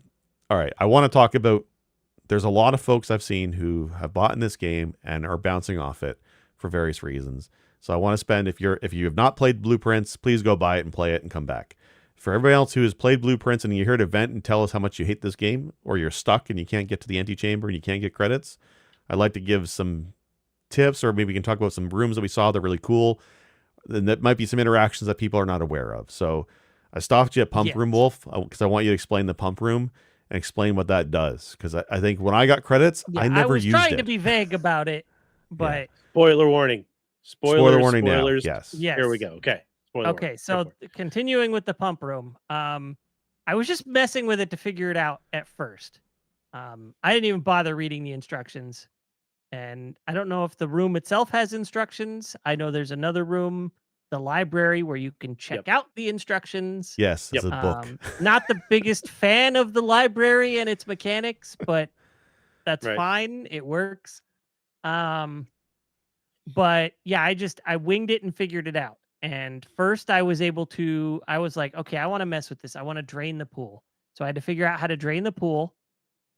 right, I want to talk about. There's a lot of folks I've seen who have bought in this game and are bouncing off it for various reasons. So I want to spend if you have not played Blueprints, please go buy it and play it and come back. For everybody else who has played Blueprints and you're here to vent and tell us how much you hate this game, or you're stuck and you can't get to the antechamber and you can't get credits, I'd like to give some tips, or maybe we can talk about some rooms that we saw that are really cool. And that might be some interactions that people are not aware of. So I stopped you at Pump Room, Wolf, because I want you to explain the Pump Room and explain what that does. Because I think when I got credits, I never used it. I was trying to be vague about it, but spoiler warning. Spoiler warning spoilers. Now. Yes. Here we go. Okay. Spoiler okay. warning. So continuing with the Pump Room, I was just messing with it to figure it out at first. I didn't even bother reading the instructions, and I don't know if the room itself has instructions. I know there's another room, the library, where you can check out the instructions. Yes, it's a book. Not the biggest fan of the library and its mechanics, but that's fine. It works. But yeah, I winged it and figured it out. And first I was like, okay, I want to mess with this. I want to drain the pool. So I had to figure out how to drain the pool.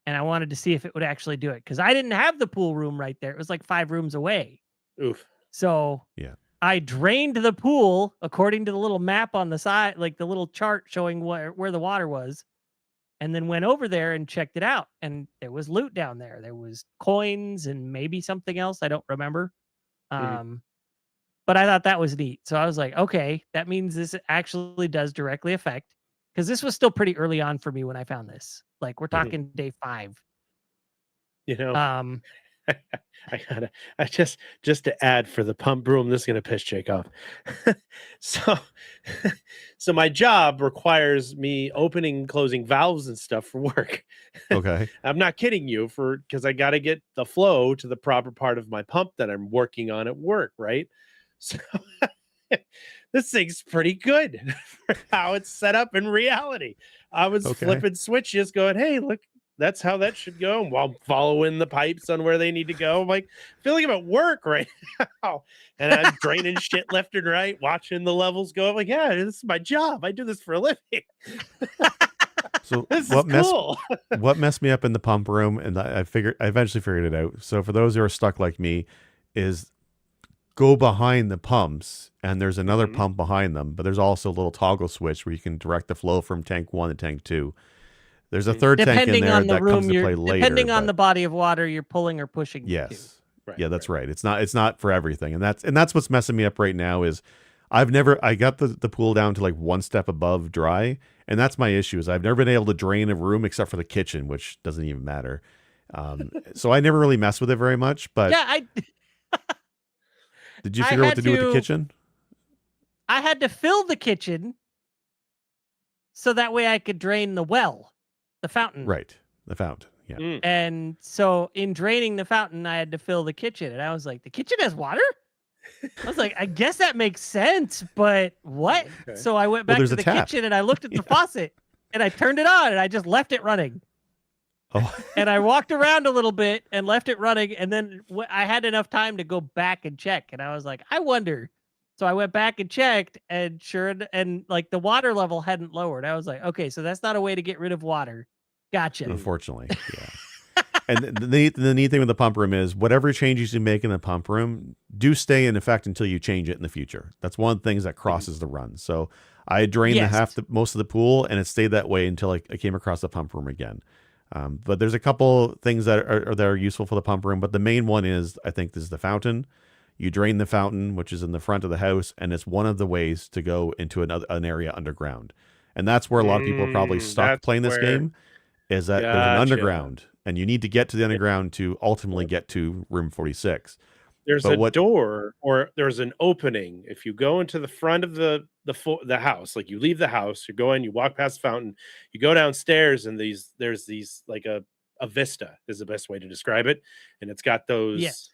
And I wanted to see if it would actually do it, because I didn't have the pool room right there. It was like 5 rooms away. Oof. So I drained the pool according to the little map on the side, like the little chart showing where the water was, and then went over there and checked it out. And there was loot down there. There was coins and maybe something else. I don't remember. But I thought that was neat. So I was like, okay, that means this actually does directly affect, because this was still pretty early on for me when I found this. Like, we're talking day 5. You know, I just to add for the Pump Room, this is gonna piss Jake off. So my job requires me opening and closing valves and stuff for work. Okay. I'm not kidding you, because I got to get the flow to the proper part of my pump that I'm working on at work, right? So this thing's pretty good for how it's set up in reality. I was flipping switches going, hey, look, that's how that should go, while following the pipes on where they need to go. I'm like, I feel like I'm at work right now. And I'm draining shit left and right, watching the levels go. I'm like, yeah, this is my job. I do this for a living. So this is cool. What messed me up in the Pump Room, and I eventually figured it out. So for those who are stuck like me, is go behind the pumps, and there's another pump behind them, but there's also a little toggle switch where you can direct the flow from tank 1 to tank 2. There's a third tank in there that comes to play later. Depending on the body of water you're pulling or pushing. Yes. Yeah, that's right. It's not for everything. And that's what's messing me up right now is I got the pool down to like 1 step above dry, and that's my issue is I've never been able to drain a room except for the kitchen, which doesn't even matter. So I never really mess with it very much, but did you figure out what to do with the kitchen? I had to fill the kitchen so that way I could drain the well. The fountain. Right. The fountain. Yeah. And so in draining the fountain, I had to fill the kitchen. And I was like, the kitchen has water? I was like, I guess that makes sense, but what? Okay. So I went back to the kitchen and I looked at the faucet and I turned it on and I just left it running. Oh. And I walked around a little bit and left it running. And then I had enough time to go back and check. And I was like, I wonder. So I went back and checked, and like the water level hadn't lowered. I was like, okay, so that's not a way to get rid of water. Gotcha. Unfortunately, yeah. And the neat thing with the Pump Room is whatever changes you make in the Pump Room do stay in effect until you change it in the future. That's one of the things that crosses the run. So I drained most of the pool, and it stayed that way until I came across the Pump Room again. But there's a couple things that are useful for the Pump Room, but the main one is, I think, this is the fountain. You drain the fountain, which is in the front of the house, and it's one of the ways to go into an area underground. And that's where a lot of people are probably stuck playing this game, is that there's an underground, and you need to get to the underground to ultimately get to room 46. There's door, or there's an opening. If you go into the front of the house, like you leave the house, you go in, you walk past the fountain, you go downstairs, and there's these like a vista is the best way to describe it. And it's got those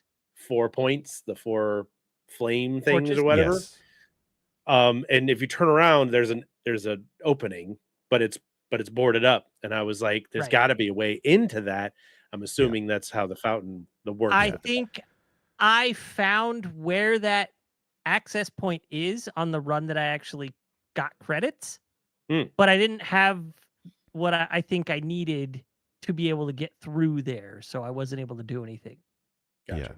4 points, the 4 flame things or whatever. And if you turn around, there's an opening, but it's but it's boarded up. And I was like, there's Right. got to be a way into that. I'm assuming that's how the fountain, the work. I think I found where that access point is on the run that I actually got credits, but I didn't have what I think I needed to be able to get through there, so I wasn't able to do anything. Gotcha. Yeah.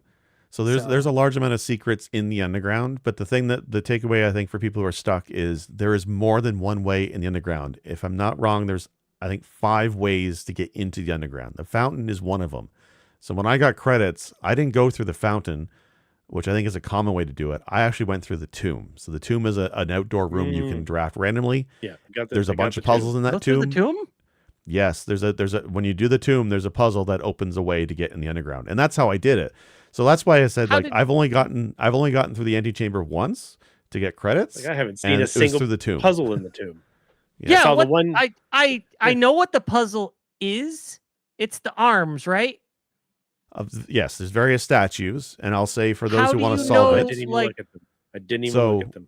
So there's a large amount of secrets in the underground, but the thing that the takeaway I think for people who are stuck is there is more than one way in the underground. If I'm not wrong, there's I think 5 ways to get into the underground. The fountain is one of them. So when I got credits, I didn't go through the fountain, which I think is a common way to do it. I actually went through the tomb. So the tomb is an outdoor room you can draft randomly. Yeah, there's a bunch of puzzles in that Go tomb. through the tomb? Yes, there's a when you do the tomb, there's a puzzle that opens a way to get in the underground, and that's how I did it. So that's why I said I've only gotten through the antechamber once to get credits. Like I haven't seen a single through the tomb. puzzle in the tomb. Yeah, I saw I know what the puzzle is. It's the arms, right? Yes, there's various statues, and I'll say for those How who do want to you solve know, it, I didn't even like- look at them. I didn't even look at them.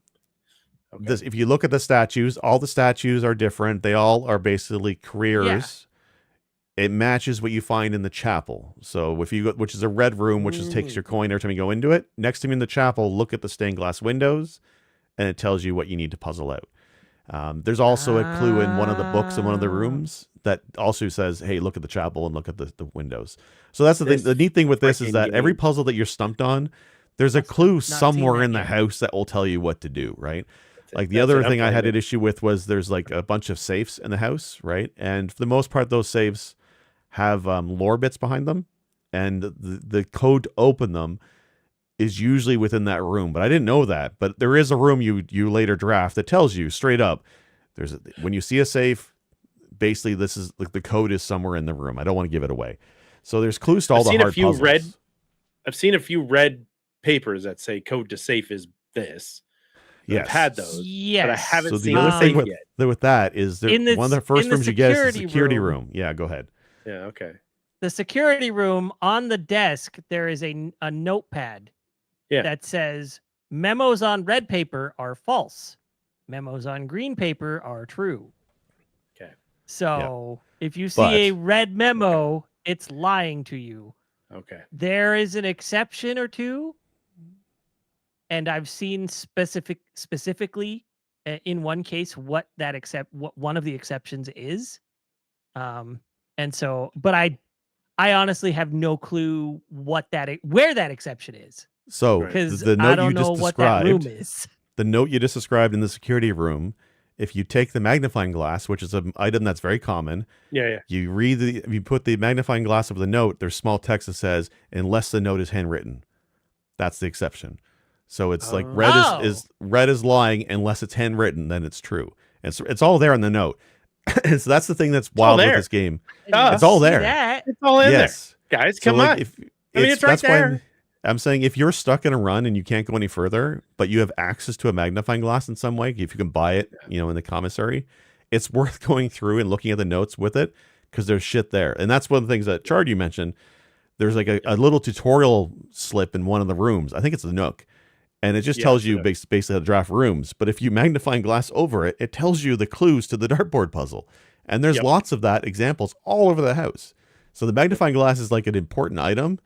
Okay. if you look at the statues, all the statues are different. They all are basically careers. It matches what you find in the chapel. So if you go, which is a red room, which takes your coin every time you go into it. Next to me in the chapel, look at the stained glass windows, and it tells you what you need to puzzle out. There's also a clue in one of the books in one of the rooms that also says, "Hey, look at the chapel and look at the windows." So that's the thing. The neat thing with this is that every puzzle that you're stumped on, there's a clue somewhere in the house that will tell you what to do. Right. Like the other thing I had an issue with was there's like a bunch of safes in the house, right? And for the most part, those safes have lore bits behind them, and the code to open them is usually within that room. But I didn't know that. But there is a room you later draft that tells you straight up. When you see a safe, basically this is like the code is somewhere in the room. I don't want to give it away. So there's clues to all the hard puzzles. I've seen a few red papers that say code to safe is this. Yes. I've had those, but I haven't seen the other thing yet. with that is one of the first rooms you get is the security room. Yeah, go ahead. Yeah, okay. The security room, on the desk, there is a notepad that says memos on red paper are false. Memos on green paper are true. Okay. So if you see a red memo, it's lying to you. Okay. There is an exception or two. And I've seen specifically in one case what one of the exceptions is. And so, but I honestly have no clue where that exception is. So because the note I don't you just know what that room described, is. the note you just described in the security room, if you take the magnifying glass, which is an item that's very common, you you put the magnifying glass over the note, there's small text that says, unless the note is handwritten. That's the exception. So it's like red is lying unless it's handwritten, then it's true. And so it's all there in the note. So that's the thing that's wild with this game. It's all there. It's all in there. Guys, come on. It's right there. I'm saying if you're stuck in a run and you can't go any further, but you have access to a magnifying glass in some way, if you can buy it, in the commissary, it's worth going through and looking at the notes with it because there's shit there. And that's one of the things that Chard you mentioned. There's like a little tutorial slip in one of the rooms. I think it's the Nook. And it just tells you basically how to draft rooms. But if you magnifying glass over it, it tells you the clues to the dartboard puzzle. And there's lots of that examples all over the house. So the magnifying glass is like an important item.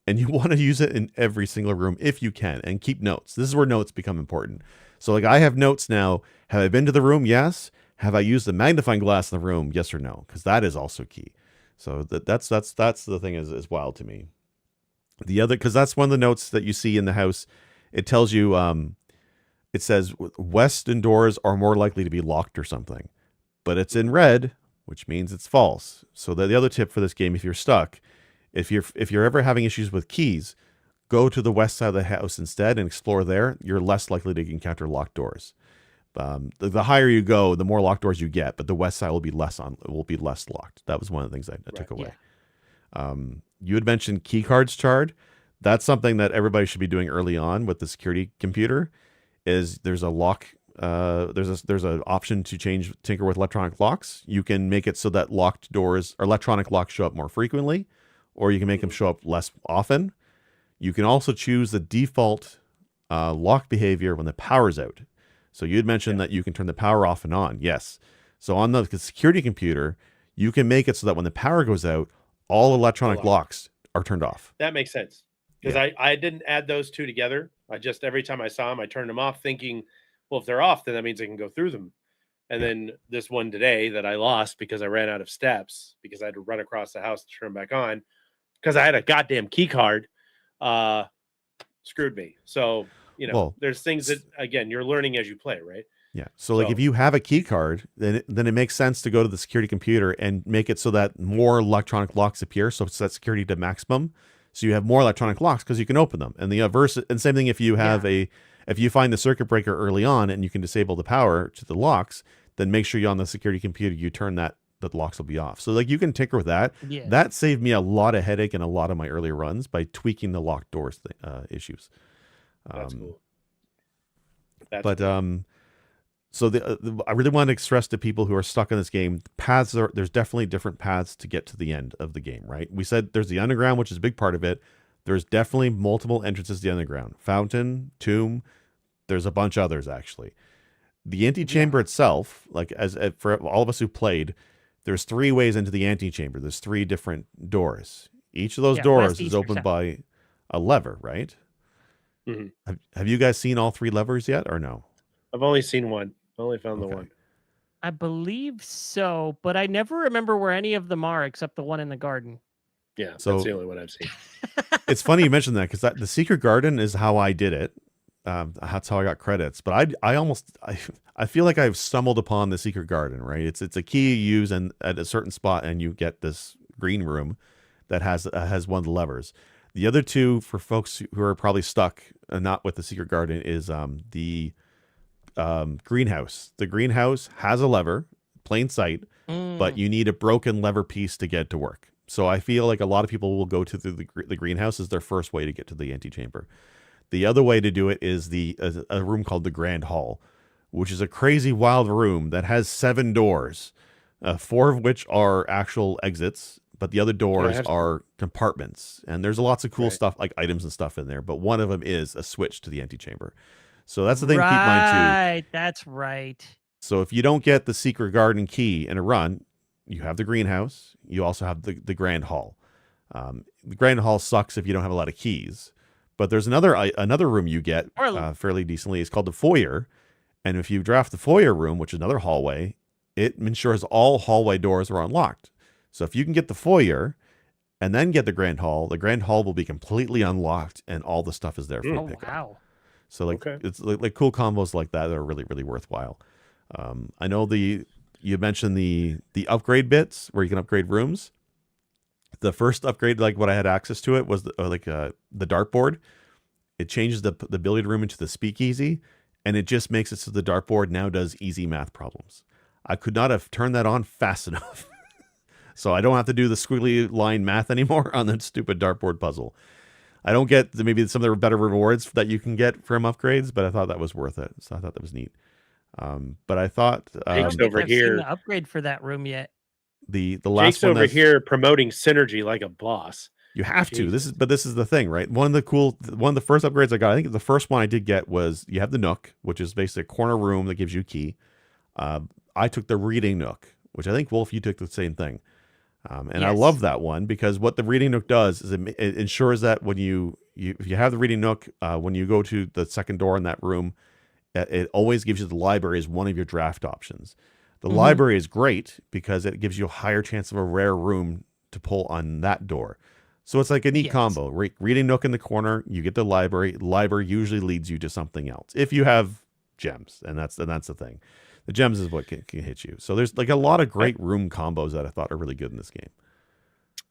And you want to use it in every single room if you can. And keep notes. This is where notes become important. So like I have notes now. Have I been to the room? Yes. Have I used the magnifying glass in the room? Yes or no? Because that is also key. So that's the thing is wild to me. The other, because that's one of the notes that you see in the house. It tells you, it says western doors are more likely to be locked or something, but it's in red, which means it's false. So the other tip for this game, if you're stuck, if you're ever having issues with keys, go to the west side of the house instead and explore there. You're less likely to encounter locked doors. The higher you go, the more locked doors you get, but the west side will be less locked. That was one of the things I took away. Yeah. You had mentioned key cards, Chard. That's something that everybody should be doing early on with the security computer. Is there's a lock? There's an option to tinker with electronic locks. You can make it so that locked doors or electronic locks show up more frequently, or you can make them show up less often. You can also choose the default lock behavior when the power's out. So you had mentioned that you can turn the power off and on. Yes. So on the security computer, you can make it so that when the power goes out, all electronic locks are turned off. That makes sense. Because I didn't add those two together. I just, every time I saw them, I turned them off thinking, well, if they're off, then that means I can go through them. And then this one today that I lost because I ran out of steps because I had to run across the house to turn them back on because I had a goddamn key card, screwed me. So, there's things that, again, you're learning as you play, right? Yeah. So like if you have a key card, then it makes sense to go to the security computer and make it so that more electronic locks appear. So it's set security to maximum. So you have more electronic locks because you can open them. And the and same thing if you have if you find the circuit breaker early on and you can disable the power to the locks, then make sure you on the security computer you turn that the locks will be off. So like you can tinker with that. Yeah. That saved me a lot of headache in a lot of my earlier runs by tweaking the locked doors issues. That's cool. So I really want to stress to people who are stuck in this game, there's definitely different paths to get to the end of the game, right? We said there's the underground, which is a big part of it. There's definitely multiple entrances to the underground. Fountain, tomb, there's a bunch of others actually. The antechamber itself, like for all of us who played, there's 3 ways into the antechamber. There's 3 different doors. Each of those doors is opened by a lever, right? Mm-hmm. Have you guys seen all 3 levers yet or no? I've only seen one. I only found the one. I believe so, but I never remember where any of them are except the one in the garden. Yeah, so that's the only one I've seen. It's funny you mentioned that because the secret garden is how I did it. That's how I got credits. But I feel like I've stumbled upon the secret garden, right? It's a key you use and at a certain spot, and you get this green room that has one of the levers. The other 2 for folks who are probably stuck not with the secret garden is the greenhouse. The greenhouse has a lever, plain sight, but you need a broken lever piece to get to work. So I feel like a lot of people will go to the greenhouse as their first way to get to the antechamber. The other way to do it is a room called the Grand Hall, which is a crazy wild room that has 7 doors, 4 of which are actual exits, but the other doors are compartments. And there's lots of cool stuff like items and stuff in there, but one of them is a switch to the antechamber. So that's the thing to keep in mind too. Right, that's right. So if you don't get the secret garden key in a run, you have the greenhouse. You also have the Grand Hall. The Grand Hall sucks if you don't have a lot of keys. But there's another room you get fairly decently. It's called the foyer. And if you draft the foyer room, which is another hallway, it ensures all hallway doors are unlocked. So if you can get the foyer and then get the Grand Hall will be completely unlocked and all the stuff is there for you to pick up. So it's like cool combos like that are really, really worthwhile. I know you mentioned the upgrade bits where you can upgrade rooms. The first upgrade, like what I had access to it, was the dartboard. It changes the billiard room into the speakeasy, and it just makes it so the dartboard now does easy math problems. I could not have turned that on fast enough. So I don't have to do the squiggly line math anymore on that stupid dartboard puzzle. I don't get maybe some of the better rewards that you can get from upgrades, but I thought that was worth it. So I thought that was neat. But I thought Jake's over here seen the upgrade for that room yet. The last Jake's one over here promoting synergy like a boss. You have to. This is the thing, right? One of the first upgrades I got, I think the first one I did get was you have the Nook, which is basically a corner room that gives you a key. I took the reading Nook, which I think Wolf, you took the same thing. And I love that one because what the reading Nook does is it ensures that when if you have the reading Nook, when you go to the second door in that room, it always gives you the library as one of your draft options. The library is great because it gives you a higher chance of a rare room to pull on that door. So it's like a neat combo. Reading Nook in the corner, you get the library. Library usually leads you to something else if you have gems, and that's the thing. The gems is what can hit you. So there's like a lot of great room combos that I thought are really good in this game.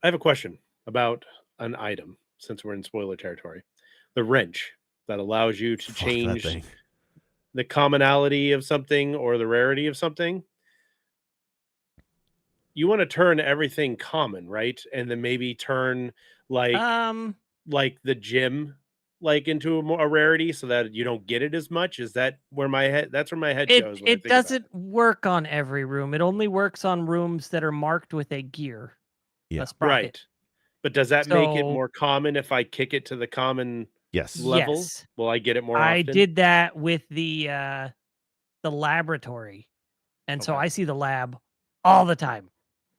I have a question about an item since we're in spoiler territory. The wrench that allows you to change the commonality of something or the rarity of something. You want to turn everything common, right? And then maybe turn like the gem into a rarity so that you don't get it as much. Is that where my head goes? It doesn't work on every room. It only works on rooms that are marked with a gear. Yeah. Right. But does that make it more common if I kick it to the common level? Yes. Will I get it more often? I did that with the laboratory. And so Okay. I see the lab all the time.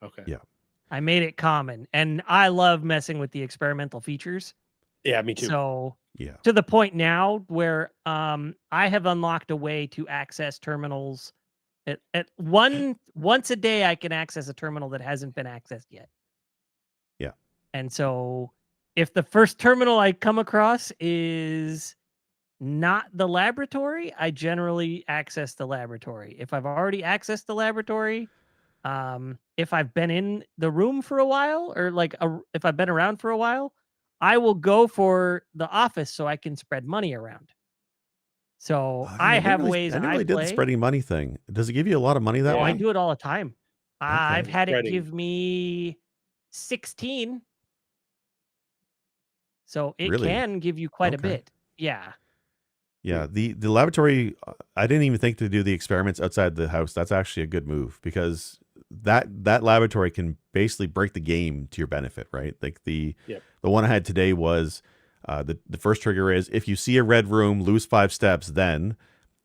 Okay. Yeah. I made it common, and I love messing with the experimental features. Yeah, me too. So Yeah. to the point now where I have unlocked a way to access terminals once a day. I can access a terminal that hasn't been accessed yet. Yeah. And so if the first terminal I come across is not the laboratory, I generally access the laboratory. If I've already accessed the laboratory, if I've been in the room for a while, or like if I've been around for a while, I will go for the office so I can spread money around. So I have ways I never I really did the play. spreading money thing. Does it give you a lot of money that Oh, I way? do it all the time. I've Okay. had it Spreading. give me 16. So it Really? can give you quite a Okay. bit. Yeah. Yeah, the laboratory, I didn't even think to do the experiments outside the house. That's actually a good move because that laboratory can basically break the game to your benefit, right? Like the one I had today was the first trigger is if you see a red room, lose 5 steps, then,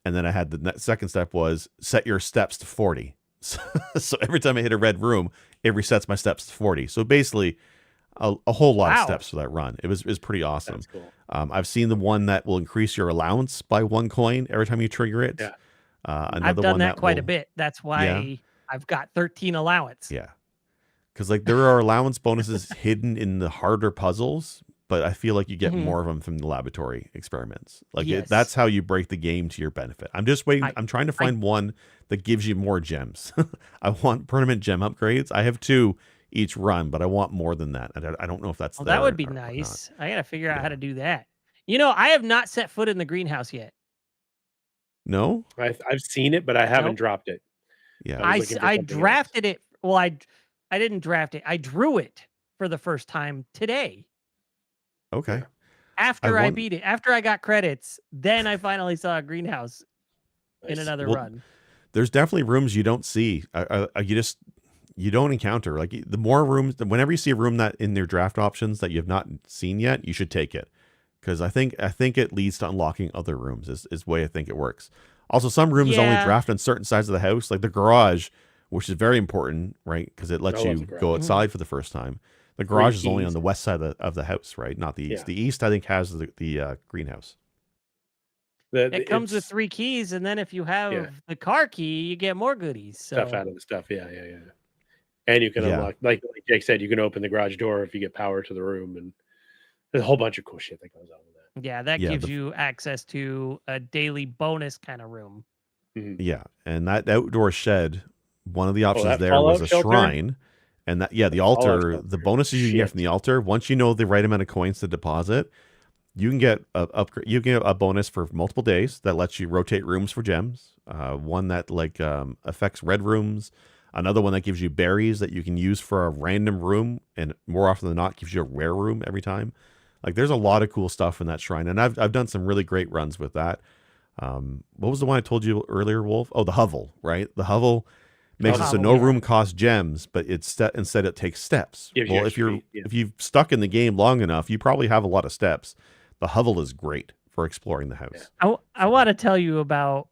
and then I had the second step was set your steps to 40. So every time I hit a red room, it resets my steps to 40. So basically, a whole lot of Wow. steps for that run. It was pretty awesome. That's cool. I've seen the one that will increase your allowance by 1 coin every time you trigger it. Yeah. Another I've done one that quite a will- bit. That's why I've got 13 allowance. Yeah, because like there are allowance bonuses hidden in the harder puzzles, but I feel like you get more of them from the laboratory experiments. Like Yes. that's how you break the game to your benefit. I'm just waiting. I'm trying to find one that gives you more gems. I want permanent gem upgrades. I have 2 each run, but I want more than that. I don't know if that's Well, there that would be or nice. not. I got to figure out how to do that. I have not set foot in the greenhouse yet. No? I've seen it, but I haven't Nope. dropped it. Yeah. I was looking for I something else. drafted it. Well, I didn't draft it. I drew it for the first time today. Okay. Yeah. After I beat it, after I got credits, then I finally saw a greenhouse in Nice. another Well, run. There's definitely rooms you don't see. You don't encounter. Like the more rooms, whenever you see a room that in their draft options that you have not seen yet, you should take it because I think it leads to unlocking other rooms. Is the way I think it works. Also, some rooms only Yeah. draft on certain sides of the house, like the garage, which is very important, right? Because it lets I love you the garage. go outside for the first time. The garage is only keys. on the west side of the house, right? Not the east. Yeah. The east, I think, has the greenhouse. It comes with 3 keys, and then if you have the car key, you get more goodies. stuff So out of the stuff. Yeah. And you can Yeah. unlock, like Jake said, you can open the garage door if you get power to the room, and there's a whole bunch of cool shit that goes on with that. yeah, that Yeah, gives you access to a daily bonus kind of room. Mhm. Yeah, and that outdoor shed, one of the options that there was Fallout a shelter? shrine, and the Fallout altar, shelter. the bonuses you can get from the altar. Once you know the right amount of coins to deposit, you can get you can get a bonus for multiple days that lets you rotate rooms for gems. One that affects red rooms. Another one that gives you berries that you can use for a random room, and more often than not gives you a rare room every time. Like there's a lot of cool stuff in that shrine, and I've done some really great runs with that. What was the one I told you earlier, Wolf? Oh, the hovel, right? The hovel makes it so no room costs gems, but instead it takes steps. Gives you Well, extra feet, if you've stuck in the game long enough, you probably have a lot of steps. The hovel is great for exploring the house. I want to tell you about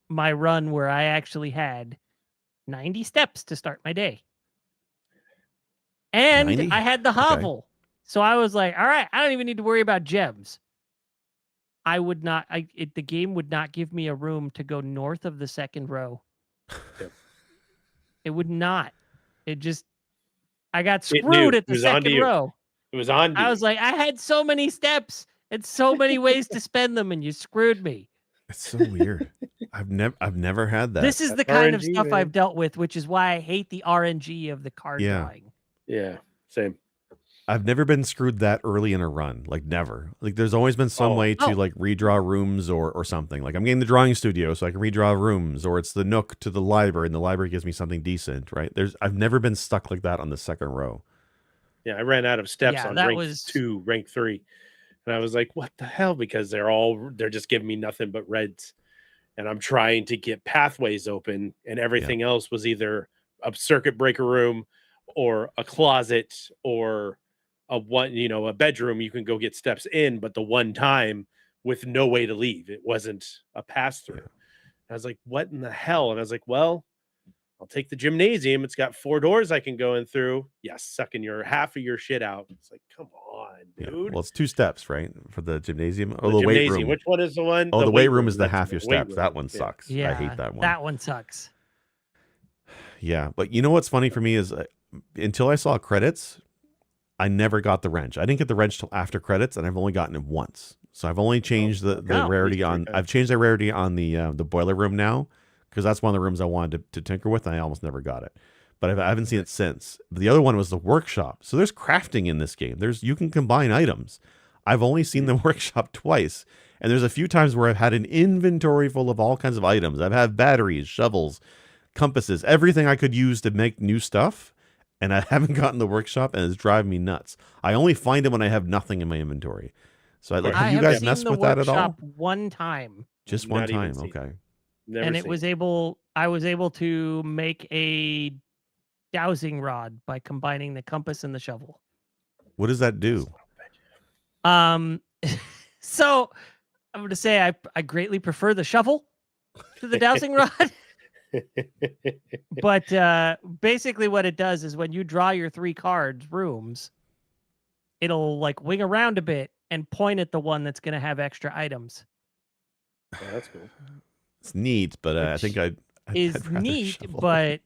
my run where I actually had 90 steps to start my day. And 90? I had the hovel. So I was like, all right, I don't even need to worry about gems. The game would not give me a room to go north of the second row. It would not. I got screwed at the second row. It was on to I you. was like, I had so many steps and so many ways to spend them, and you screwed me. It's so weird. I've never had that. This is the kind of stuff I've dealt with, which is why I hate the RNG of the card drawing. Yeah, same. I've never been screwed that early in a run. Like never. Like there's always been some way to like redraw rooms or something. Like I'm getting the drawing studio so I can redraw rooms, or it's the nook to the library and the library gives me something decent, right? I've never been stuck like that on the second row. Yeah, I ran out of steps on rank 2, rank 3. And I was like, what the hell? Because they're just giving me nothing but reds. And I'm trying to get pathways open, and everything else was either a circuit breaker room or a closet or a bedroom you can go get steps in, but the one time with no way to leave. It wasn't a pass through. I was like, what in the hell? And I was like, well, I'll take the gymnasium. It's got 4 doors I can go in through. Yeah, sucking your half of your shit out. It's like, come on, Yeah. dude. Well, it's 2 steps, right? For the gymnasium. Oh, The the weight gymnasium. room. Which one is the one? Oh, the weight room is the That's half your weight steps. That room. one Yeah. sucks. I Yeah, hate that one. that one sucks. Yeah, but you know what's funny for me is until I saw credits, I never got the wrench. I didn't get the wrench till after credits, and I've only gotten it once. So I've only changed the Oh, rarity on. I've changed the rarity on the boiler room now, because that's one of the rooms I wanted to tinker with, and I almost never got it. But I haven't seen it since. The other one was the workshop. So there's crafting in this game. You can combine items. I've only seen the workshop twice, and there's a few times where I've had an inventory full of all kinds of items. I've had batteries, shovels, compasses, everything I could use to make new stuff, and I haven't gotten the workshop, and it's driving me nuts. I only find it when I have nothing in my inventory. So have you guys seen messed the with that at all? workshop one time, Just one Not even time, seen it. okay. Never and seen I was able to make a dowsing rod by combining the compass and the shovel. What does that do? So I'm going to say I greatly prefer the shovel to the dowsing rod. But basically what it does is when you draw your 3 cards rooms, it'll like wing around a bit and point at the one that's going to have extra items. Oh, that's cool. It's neat, but I think I'd rather neat, shovel. but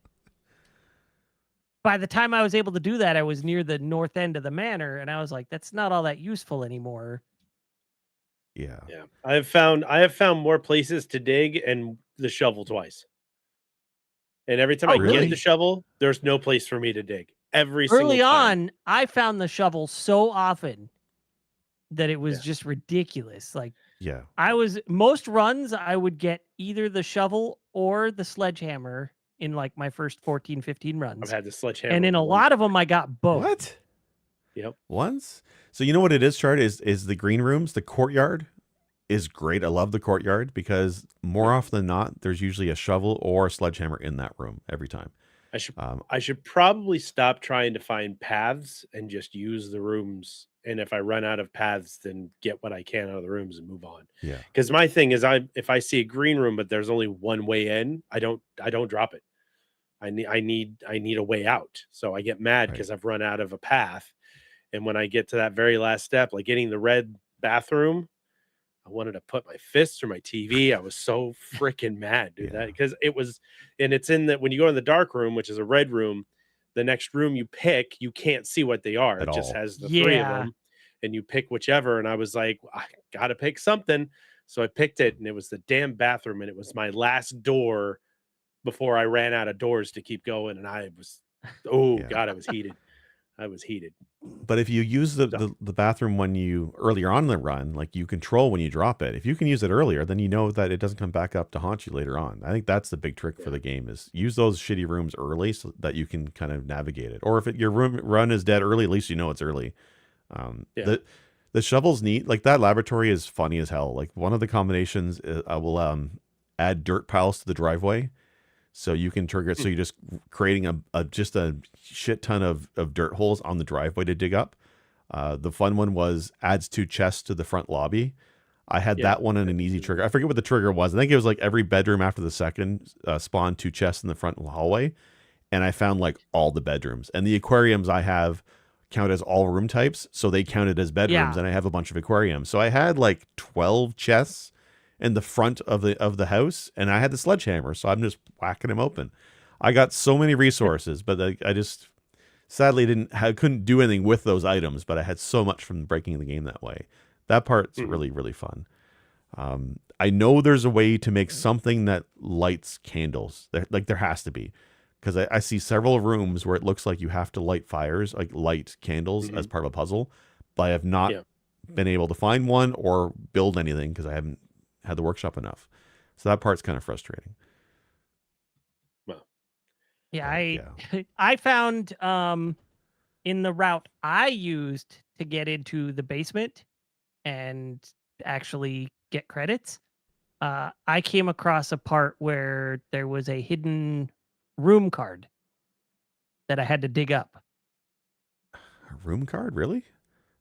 by the time I was able to do that, I was near the north end of the manor, and I was like, that's not all that useful anymore. Yeah. Yeah. I have found more places to dig and the shovel twice. And every time I really? get the shovel, there's no place for me to dig. Every single Early time. on, I found the shovel so often that it was just ridiculous. Like, Yeah. most runs, I would get either the shovel or the sledgehammer in like my first 14, 15 runs. I've had the sledgehammer. And in a lot of them, I got both. What? Yep. Once? So you know what it is, Chart, is the green rooms, the courtyard is great. I love the courtyard because more often than not, there's usually a shovel or a sledgehammer in that room every time. I should probably stop trying to find paths and just use the rooms. And if I run out of paths, then get what I can out of the rooms and move on. Yeah. Because my thing is, if I see a green room but there's only one way in, I don't drop it. I need a way out. So I get mad because I've run out of a path. And when I get to that very last step, like getting the red bathroom, I wanted to put my fists through my TV. I was so freaking mad, dude. That because it was, and it's in that when you go in the dark room, which is a red room, the next room you pick, you can't see what they are. It just has the 3 of them, and you pick whichever. And I was like, I gotta pick something. So I picked it, and it was the damn bathroom, and it was my last door before I ran out of doors to keep going. And I was, God, I was heated. I was heated. But if you use the bathroom when you earlier on in the run, like you control when you drop it, if you can use it earlier, then you know that it doesn't come back up to haunt you later on. I think that's the big trick for the game is use those shitty rooms early so that you can kind of navigate it. Or if your run is dead early, at least you know it's early. The shovel's neat. Like that laboratory is funny as hell. Like one of the combinations, I will add dirt piles to the driveway. So you can trigger it. So you're just creating just a shit ton of dirt holes on the driveway to dig up. The fun one was adds 2 chests to the front lobby. I had that one in an easy trigger. I forget what the trigger was. I think it was like every bedroom after the second spawned 2 chests in the front hallway. And I found like all the bedrooms. And the aquariums I have count as all room types. So they counted as bedrooms. And I have a bunch of aquariums. So I had like 12 chests in the front of the house, and I had the sledgehammer, so I'm just whacking them open. I got so many resources, but I just sadly couldn't do anything with those items. But I had so much from breaking the game that way. That part's really, really fun. I know there's a way to make something that lights candles. There has to be, because I see several rooms where it looks like you have to light fires, like light candles as part of a puzzle. But I have not been able to find one or build anything because I haven't had the workshop enough. So that part's kind of frustrating. Well, I found in the route I used to get into the basement and actually get credits, I came across a part where there was a hidden room card that I had to dig up. A room card, really?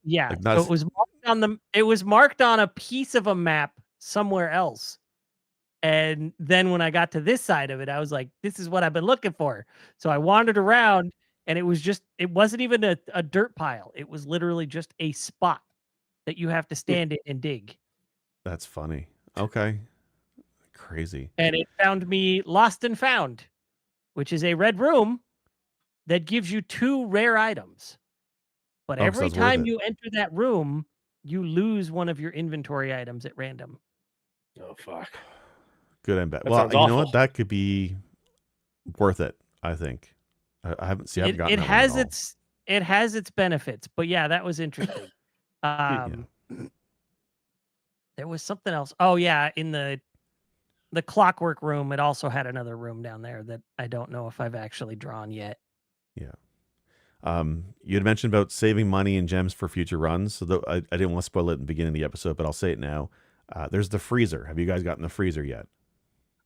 Yeah. Like So it was marked on a piece of a map somewhere else. And then when I got to this side of it, I was like, this is what I've been looking for. So I wandered around and it wasn't even a dirt pile. It was literally just a spot that you have to stand in and dig. That's funny. Okay. Crazy. And it found me Lost and Found, which is a red room that gives you 2 rare items. But Oh, so every it's worth time it. you enter that room, you lose one of your inventory items at random. Oh fuck. Good and bad. That Well, sounds you know awful. what? That could be worth it, I think. I haven't gotten It that one at has all. it has its benefits, but yeah, that was interesting. There was something else. Oh yeah, in the clockwork room, it also had another room down there that I don't know if I've actually drawn yet. Yeah. You had mentioned about saving money and gems for future runs. So I didn't want to spoil it in the beginning of the episode, but I'll say it now. There's the freezer. Have you guys gotten the freezer yet?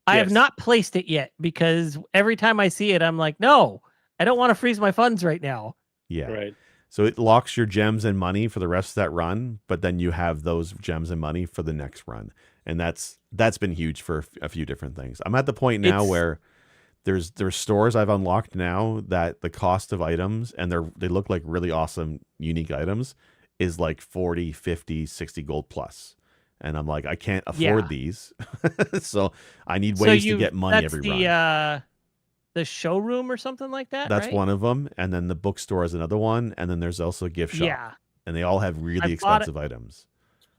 I have Yes. not placed it yet because every time I see it, I'm like, no, I don't want to freeze my funds right now. Yeah. Right. So it locks your gems and money for the rest of that run, but then you have those gems and money for the next run. And that's been huge for a few different things. I'm at the point now where there's stores I've unlocked now that the cost of items, and they look like really awesome, unique items, is like 40, 50, 60 gold plus. And I'm like, I can't afford these. So I need ways to get money every run. The showroom or something like that. That's right? one of them. And then the bookstore is another one. And then there's also a gift shop. Yeah. And they all have really expensive items.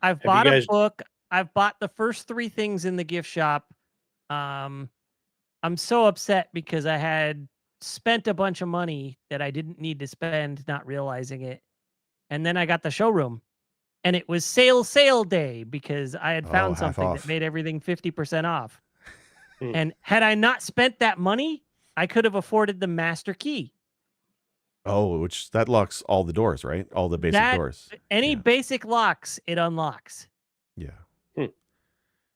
I've bought a book. I've bought the first 3 things in the gift shop. I'm so upset because I had spent a bunch of money that I didn't need to spend, not realizing it. And then I got the showroom. And it was sale day because I had found something that made everything 50% off. And had I not spent that money, I could have afforded the master key. Oh, which that locks all the doors, right? All the basic doors. Any basic locks, it unlocks. Yeah. And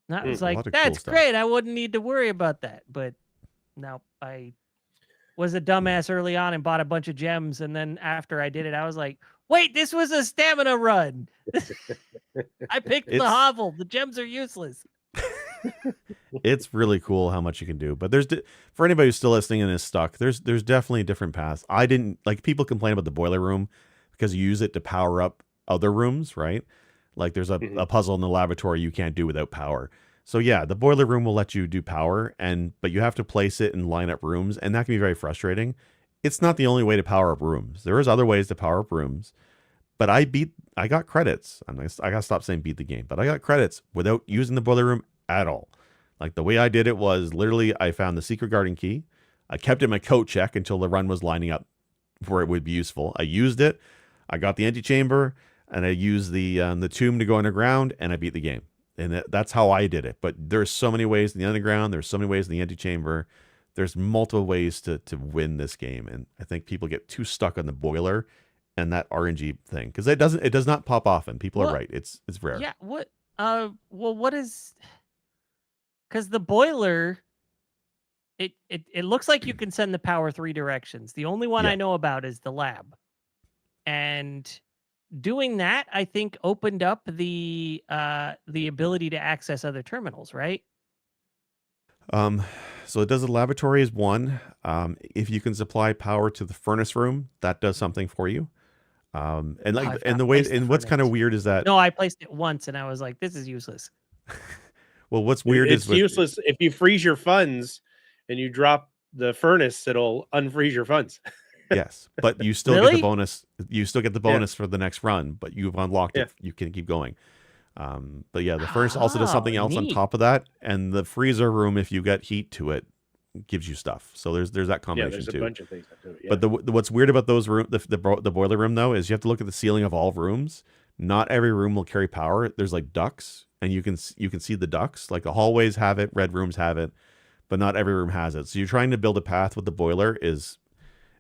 I was like, that's great. I wouldn't need to worry about that. But no, I was a dumbass early on and bought a bunch of gems. And then after I did it, I was like, wait, this was a stamina run. I picked the hovel. The gems are useless. It's really cool how much you can do. But for anybody who's still listening and is stuck, there's definitely different paths. I didn't like people complain about the boiler room because you use it to power up other rooms, right? Like there's a puzzle in the laboratory you can't do without power. So yeah, the boiler room will let you do power, but you have to place it and line up rooms, and that can be very frustrating. It's not the only way to power up rooms. There is other ways to power up rooms, but I got credits. I gotta stop saying beat the game, but I got credits without using the boiler room at all. Like the way I did it was literally I found the secret garden key. I kept it in my coat check until the run was lining up where it would be useful. I used it. I got the antechamber, and I used the tomb to go underground, and I beat the game. And that's how I did it. But there's so many ways in the underground. There's so many ways in the antechamber. There's multiple ways to win this game. And I think people get too stuck on the boiler and that RNG thing because it does not pop often. People are right. It's rare. Yeah. What? Well, what is? Because the boiler, it looks like you can send the power 3 directions. The only one I know about is the lab, and doing that, I think, opened up the ability to access other terminals, right? So it does the laboratory is one. If you can supply power to the furnace room, that does something for you. What's kind of weird is that I placed it once and I was like, this is useless. Well, what's weird is it's useless if you freeze your funds and you drop the furnace, it'll unfreeze your funds. Yes, but you still get the bonus. You still get the bonus for the next run, but you've unlocked it. You can keep going. But yeah, the furnace also does something else on top of that, and the freezer room, if you get heat to it, gives you stuff. So there's that combination there's too. A bunch of things that do it. Yeah. But what's weird about those the boiler room though is you have to look at the ceiling of all rooms. Not every room will carry power. There's like ducts, and you can see the ducts. Like the hallways have it, red rooms have it, but not every room has it. So you're trying to build a path with the boiler is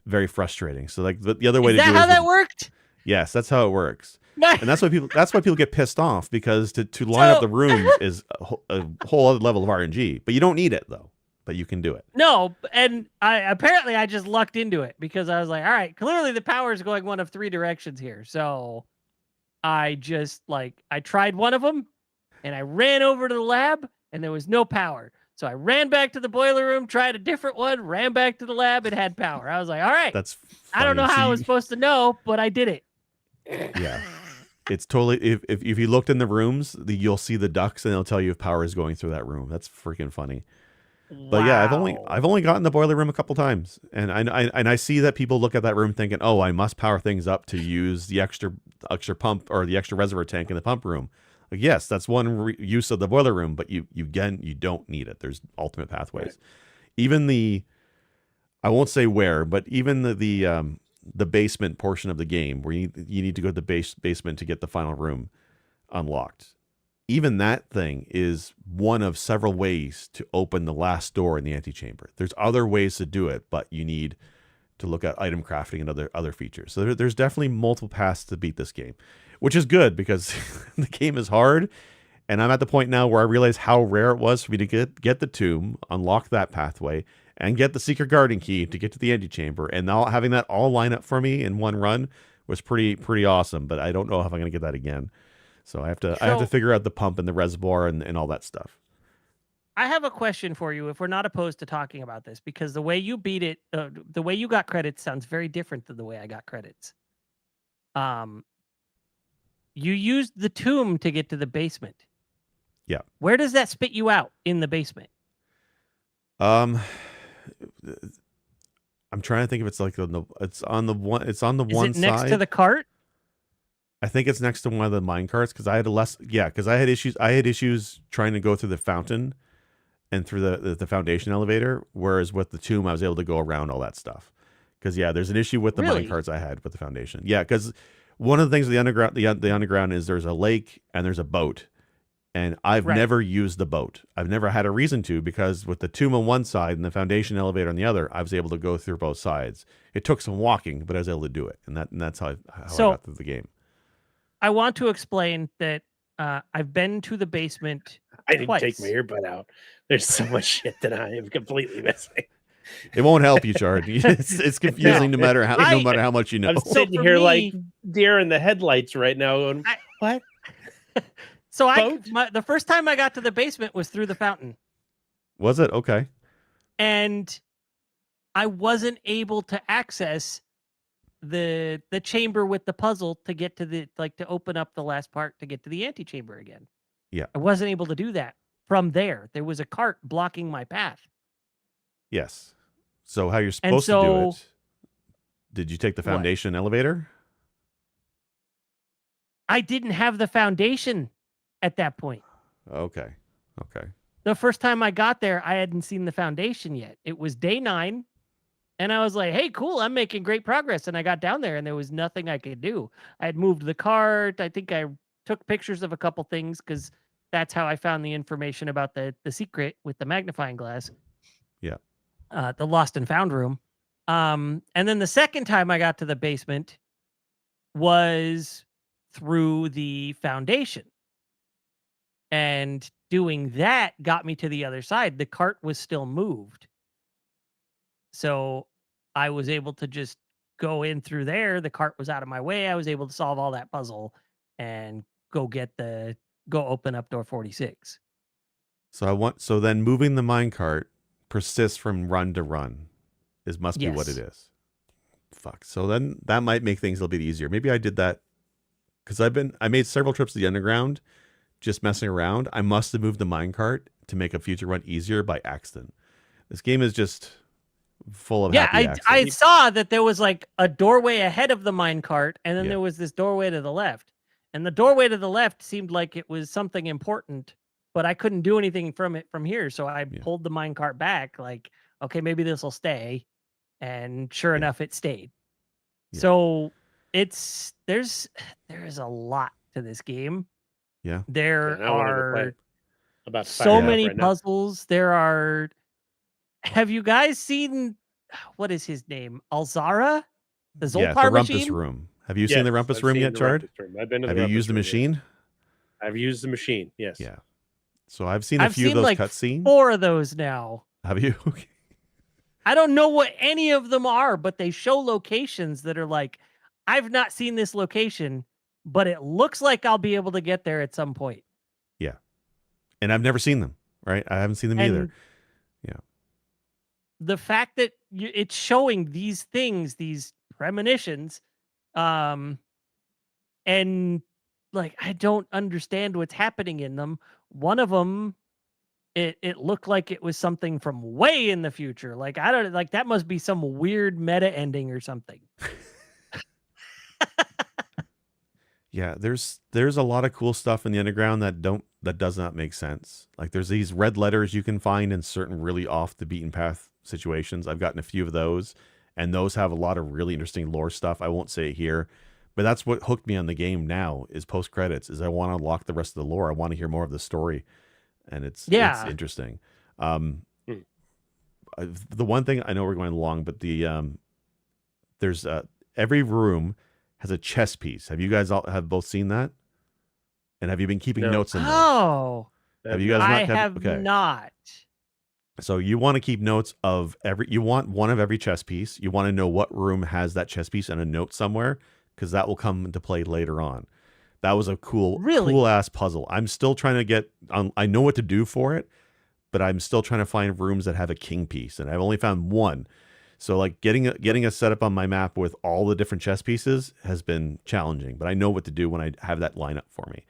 very frustrating. So like the other way to do it is that worked? Yes, that's how it works. And that's why people get pissed off because to line up the rooms is a whole other level of RNG. But you don't need it though. But you can do it. No, and I just lucked into it because I was like, all right, clearly the power is going one of 3 directions here. So I just I tried one of them and I ran over to the lab and there was no power. So I ran back to the boiler room, tried a different one, ran back to the lab, and had power. I was like, all right, That's I don't know funny. how So I was supposed to know, but I did it. yeah, it's totally. If you looked in the rooms, you'll see the ducts, and they'll tell you if power is going through that room. That's freaking funny. But yeah, I've only gotten the boiler room a couple times, and I see that people look at that room thinking, oh, I must power things up to use the extra pump or the extra reservoir tank in the pump room. Like, yes, that's one use of the boiler room, but you don't need it. There's alternate pathways. Right. Even I won't say where, but even the basement portion of the game where you need to go to the basement to get the final room unlocked. Even that thing is one of several ways to open the last door in the antechamber. There's other ways to do it, but you need to look at item crafting and other features. So there's definitely multiple paths to beat this game, which is good because the game is hard. And I'm at the point now where I realize how rare it was for me to get the tomb, unlock that pathway, and get the secret guarding key to get to the antechamber. And now having that all line up for me in one run was pretty awesome. But I don't know if I'm going to get that again. So I have to figure out the pump and the reservoir and all that stuff. I have a question for you if we're not opposed to talking about this, because the way you beat it, the way you got credits sounds very different than the way I got credits. You used the tomb to get to the basement. Yeah. Where does that spit you out in the basement? I'm trying to think if it's like it's on the one Is it side next to the cart? I think it's next to one of the mine carts because I had issues trying to go through the fountain and through the foundation elevator, whereas with the tomb I was able to go around all that stuff. Because there's an issue with the mine carts I had with the foundation. Yeah, because one of the things with the underground is there's a lake and there's a boat, and I've never used the boat. I've never had a reason to, because with the tomb on one side and the foundation elevator on the other, I was able to go through both sides. It took some walking, but I was able to do it, and that's how I got through the game. I want to explain that I've been to the basement I didn't twice. take my earbud out. There's so much shit that I am completely missing. It won't help you, Chard. It's confusing no matter how much you know. I'm sitting here like deer in the headlights right now going, what? So the first time I got to the basement was through the fountain. Was it? Okay. And I wasn't able to access the chamber with the puzzle to get to to open up the last part to get to the antechamber again. Yeah. I wasn't able to do that from there. There was a cart blocking my path. Yes. So how you're supposed to do it? Did you take the foundation elevator? I didn't have the foundation at that point. Okay. The first time I got there, I hadn't seen the foundation yet. It was day 9. And I was like, hey, cool, I'm making great progress. And I got down there and there was nothing I could do. I had moved the cart. I think I took pictures of a couple things because that's how I found the information about the secret with the magnifying glass. Yeah. The lost and found room. And then the second time I got to the basement was through the foundation. And doing that got me to the other side. The cart was still moved. So I was able to just go in through there. The cart was out of my way. I was able to solve all that puzzle and go open up door 46. So then moving the minecart persists from run to run must be what it is. Fuck. So then that might make things a little bit easier. Maybe I did that because I made several trips to the underground just messing around. I must have moved the minecart to make a future run easier by accident. This game is just full of happy accidents. I saw that there was like a doorway ahead of the minecart, and then there was this doorway to the left. And the doorway to the left seemed like it was something important, but I couldn't do anything from here. So I pulled the minecart back, like, okay, maybe this will stay. And sure enough, it stayed. Yeah. So there's a lot to this game. Yeah. There are about so many puzzles. Have you guys seen, what is his name? Alzara? The Zoltar the machine? Rumpus room. Have you seen the Rumpus room yet, Chard? I've been to the Have you used the machine? I've used the machine, yes. Yeah. So I've seen a few of those cutscenes. 4 of those now. Have you? I don't know what any of them are, but they show locations that are like, I've not seen this location, but it looks like I'll be able to get there at some point. Yeah. And I've never seen them. right? I haven't seen them And either. Yeah. the fact that it's showing these things, these premonitions, um, and like I don't understand what's happening in them. One of them, it looked like it was something from way in the future. Like I don't like that must be some weird meta ending or something. Yeah, there's a lot of cool stuff in the underground that does not make sense. Like there's these red letters you can find in certain really off the beaten path situations. I've gotten a few of those, and those have a lot of really interesting lore stuff. I won't say it here, but that's what hooked me on the game now is post credits, is I want to unlock the rest of the lore. I want to hear more of the story, and it's Yeah. interesting. The one thing, I know we're going long, but there's every room has a chess piece. Have you guys all have both seen that? And have you been keeping No. notes in those? Oh, Have you guys I not? have Okay. not. So you want to keep notes of you want one of every chess piece. You want to know what room has that chess piece and a note somewhere, because that will come into play later on. That was a cool ass puzzle. I'm still trying to get I know what to do for it, but I'm still trying to find rooms that have a king piece, and I've only found one. So like getting a setup on my map with all the different chess pieces has been challenging, but I know what to do when I have that lineup for me.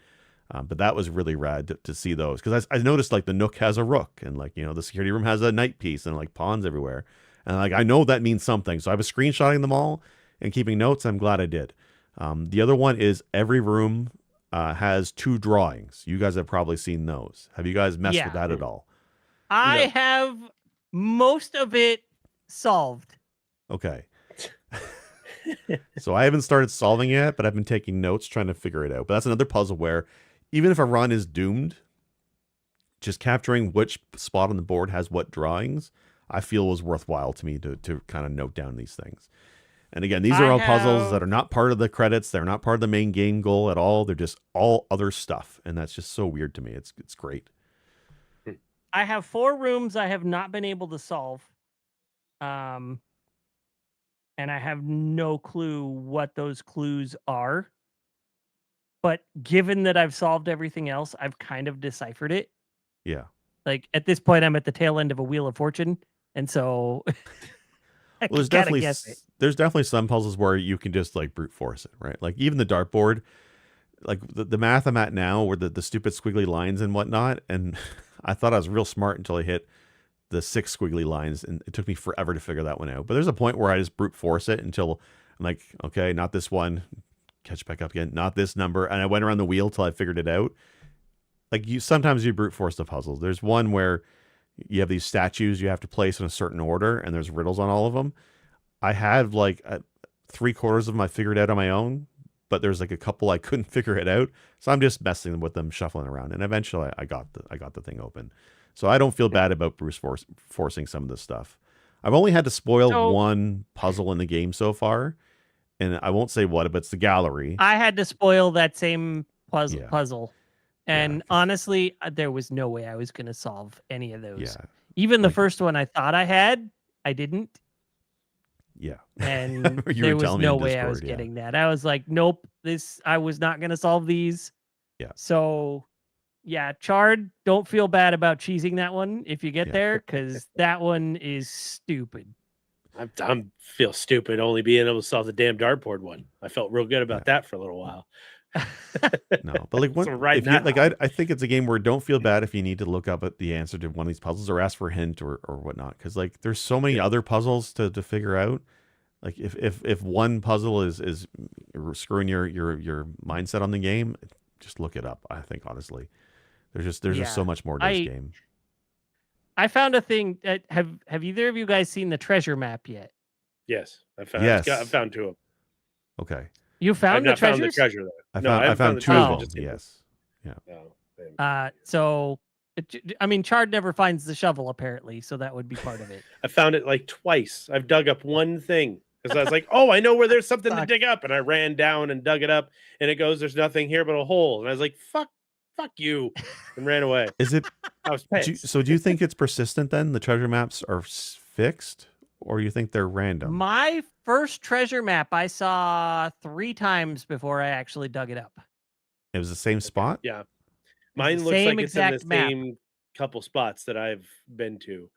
But that was really rad to see those, because I noticed like the nook has a rook, and like, you know, the security room has a knight piece, and like pawns everywhere, and like I know that means something. So I was screenshotting them all and keeping notes. I'm glad I did. The other one is every room has 2 drawings. You guys have probably seen those. Have you guys messed with that at all? I have most of it solved. Okay. So I haven't started solving yet, but I've been taking notes trying to figure it out. But that's another puzzle where even if a run is doomed, just capturing which spot on the board has what drawings, I feel was worthwhile to me to kind of note down these things. And again, these are all puzzles that are not part of the credits. They're not part of the main game goal at all. They're just all other stuff. And that's just so weird to me. It's great. I have 4 rooms I have not been able to solve. And I have no clue what those clues are. But given that I've solved everything else, I've kind of deciphered it. Yeah. Like at this point, I'm at the tail end of a Wheel of Fortune. And so Well, there's definitely some puzzles where you can just like brute force it, right? Like even the dartboard, like the math I'm at now, where the stupid squiggly lines and whatnot, and I thought I was real smart until I hit the 6 squiggly lines, and it took me forever to figure that one out. But there's a point where I just brute force it until I'm like, okay, not this one, catch back up again, not this number, and I went around the wheel till I figured it out. Like sometimes you brute force the puzzles. There's one where you have these statues you have to place in a certain order, and there's riddles on all of them. I had like 3/4 of them I figured out on my own, but there's like a couple I couldn't figure it out. So I'm just messing with them, shuffling around, and eventually I got the thing open. So I don't feel bad about forcing some of this stuff. I've only had to spoil one puzzle in the game so far, and I won't say what, but it's the gallery. I had to spoil that same puzzle. And honestly, there was no way I was going to solve any of those. Yeah. Even the first one I thought I had, I didn't. Yeah. And there was no way I was getting that. I was like, nope, I was not going to solve these. Yeah. So yeah, Chard, don't feel bad about cheesing that one if you get there, because that one is stupid. I feel stupid only being able to solve the damn dartboard one. I felt real good about that for a little while. No, but like I think it's a game where don't feel bad if you need to look up at the answer to one of these puzzles or ask for a hint or whatnot, because like there's so many other puzzles to figure out. Like if one puzzle is screwing your mindset on the game, just look it up. I think honestly, there's just so much more to this game. I found a thing. Have either of you guys seen the treasure map yet? Yes, I found 2 of them. Okay. You found the treasure? The treasure though. I found 2 of them. Yes. Yeah. So I mean, Chard never finds the shovel apparently, so that would be part of it. I found it like twice. I've dug up one thing because I was like, oh, I know where there's something to dig up, and I ran down and dug it up, and it goes, there's nothing here but a hole, and I was like, fuck you, and ran away. Is it? I was pissed. So do you think it's persistent then? The treasure maps are fixed, or you think they're random? My first treasure map I saw 3 times before I actually dug it up. It was the same spot? Yeah. Mine looks like it's in the same couple spots that I've been to,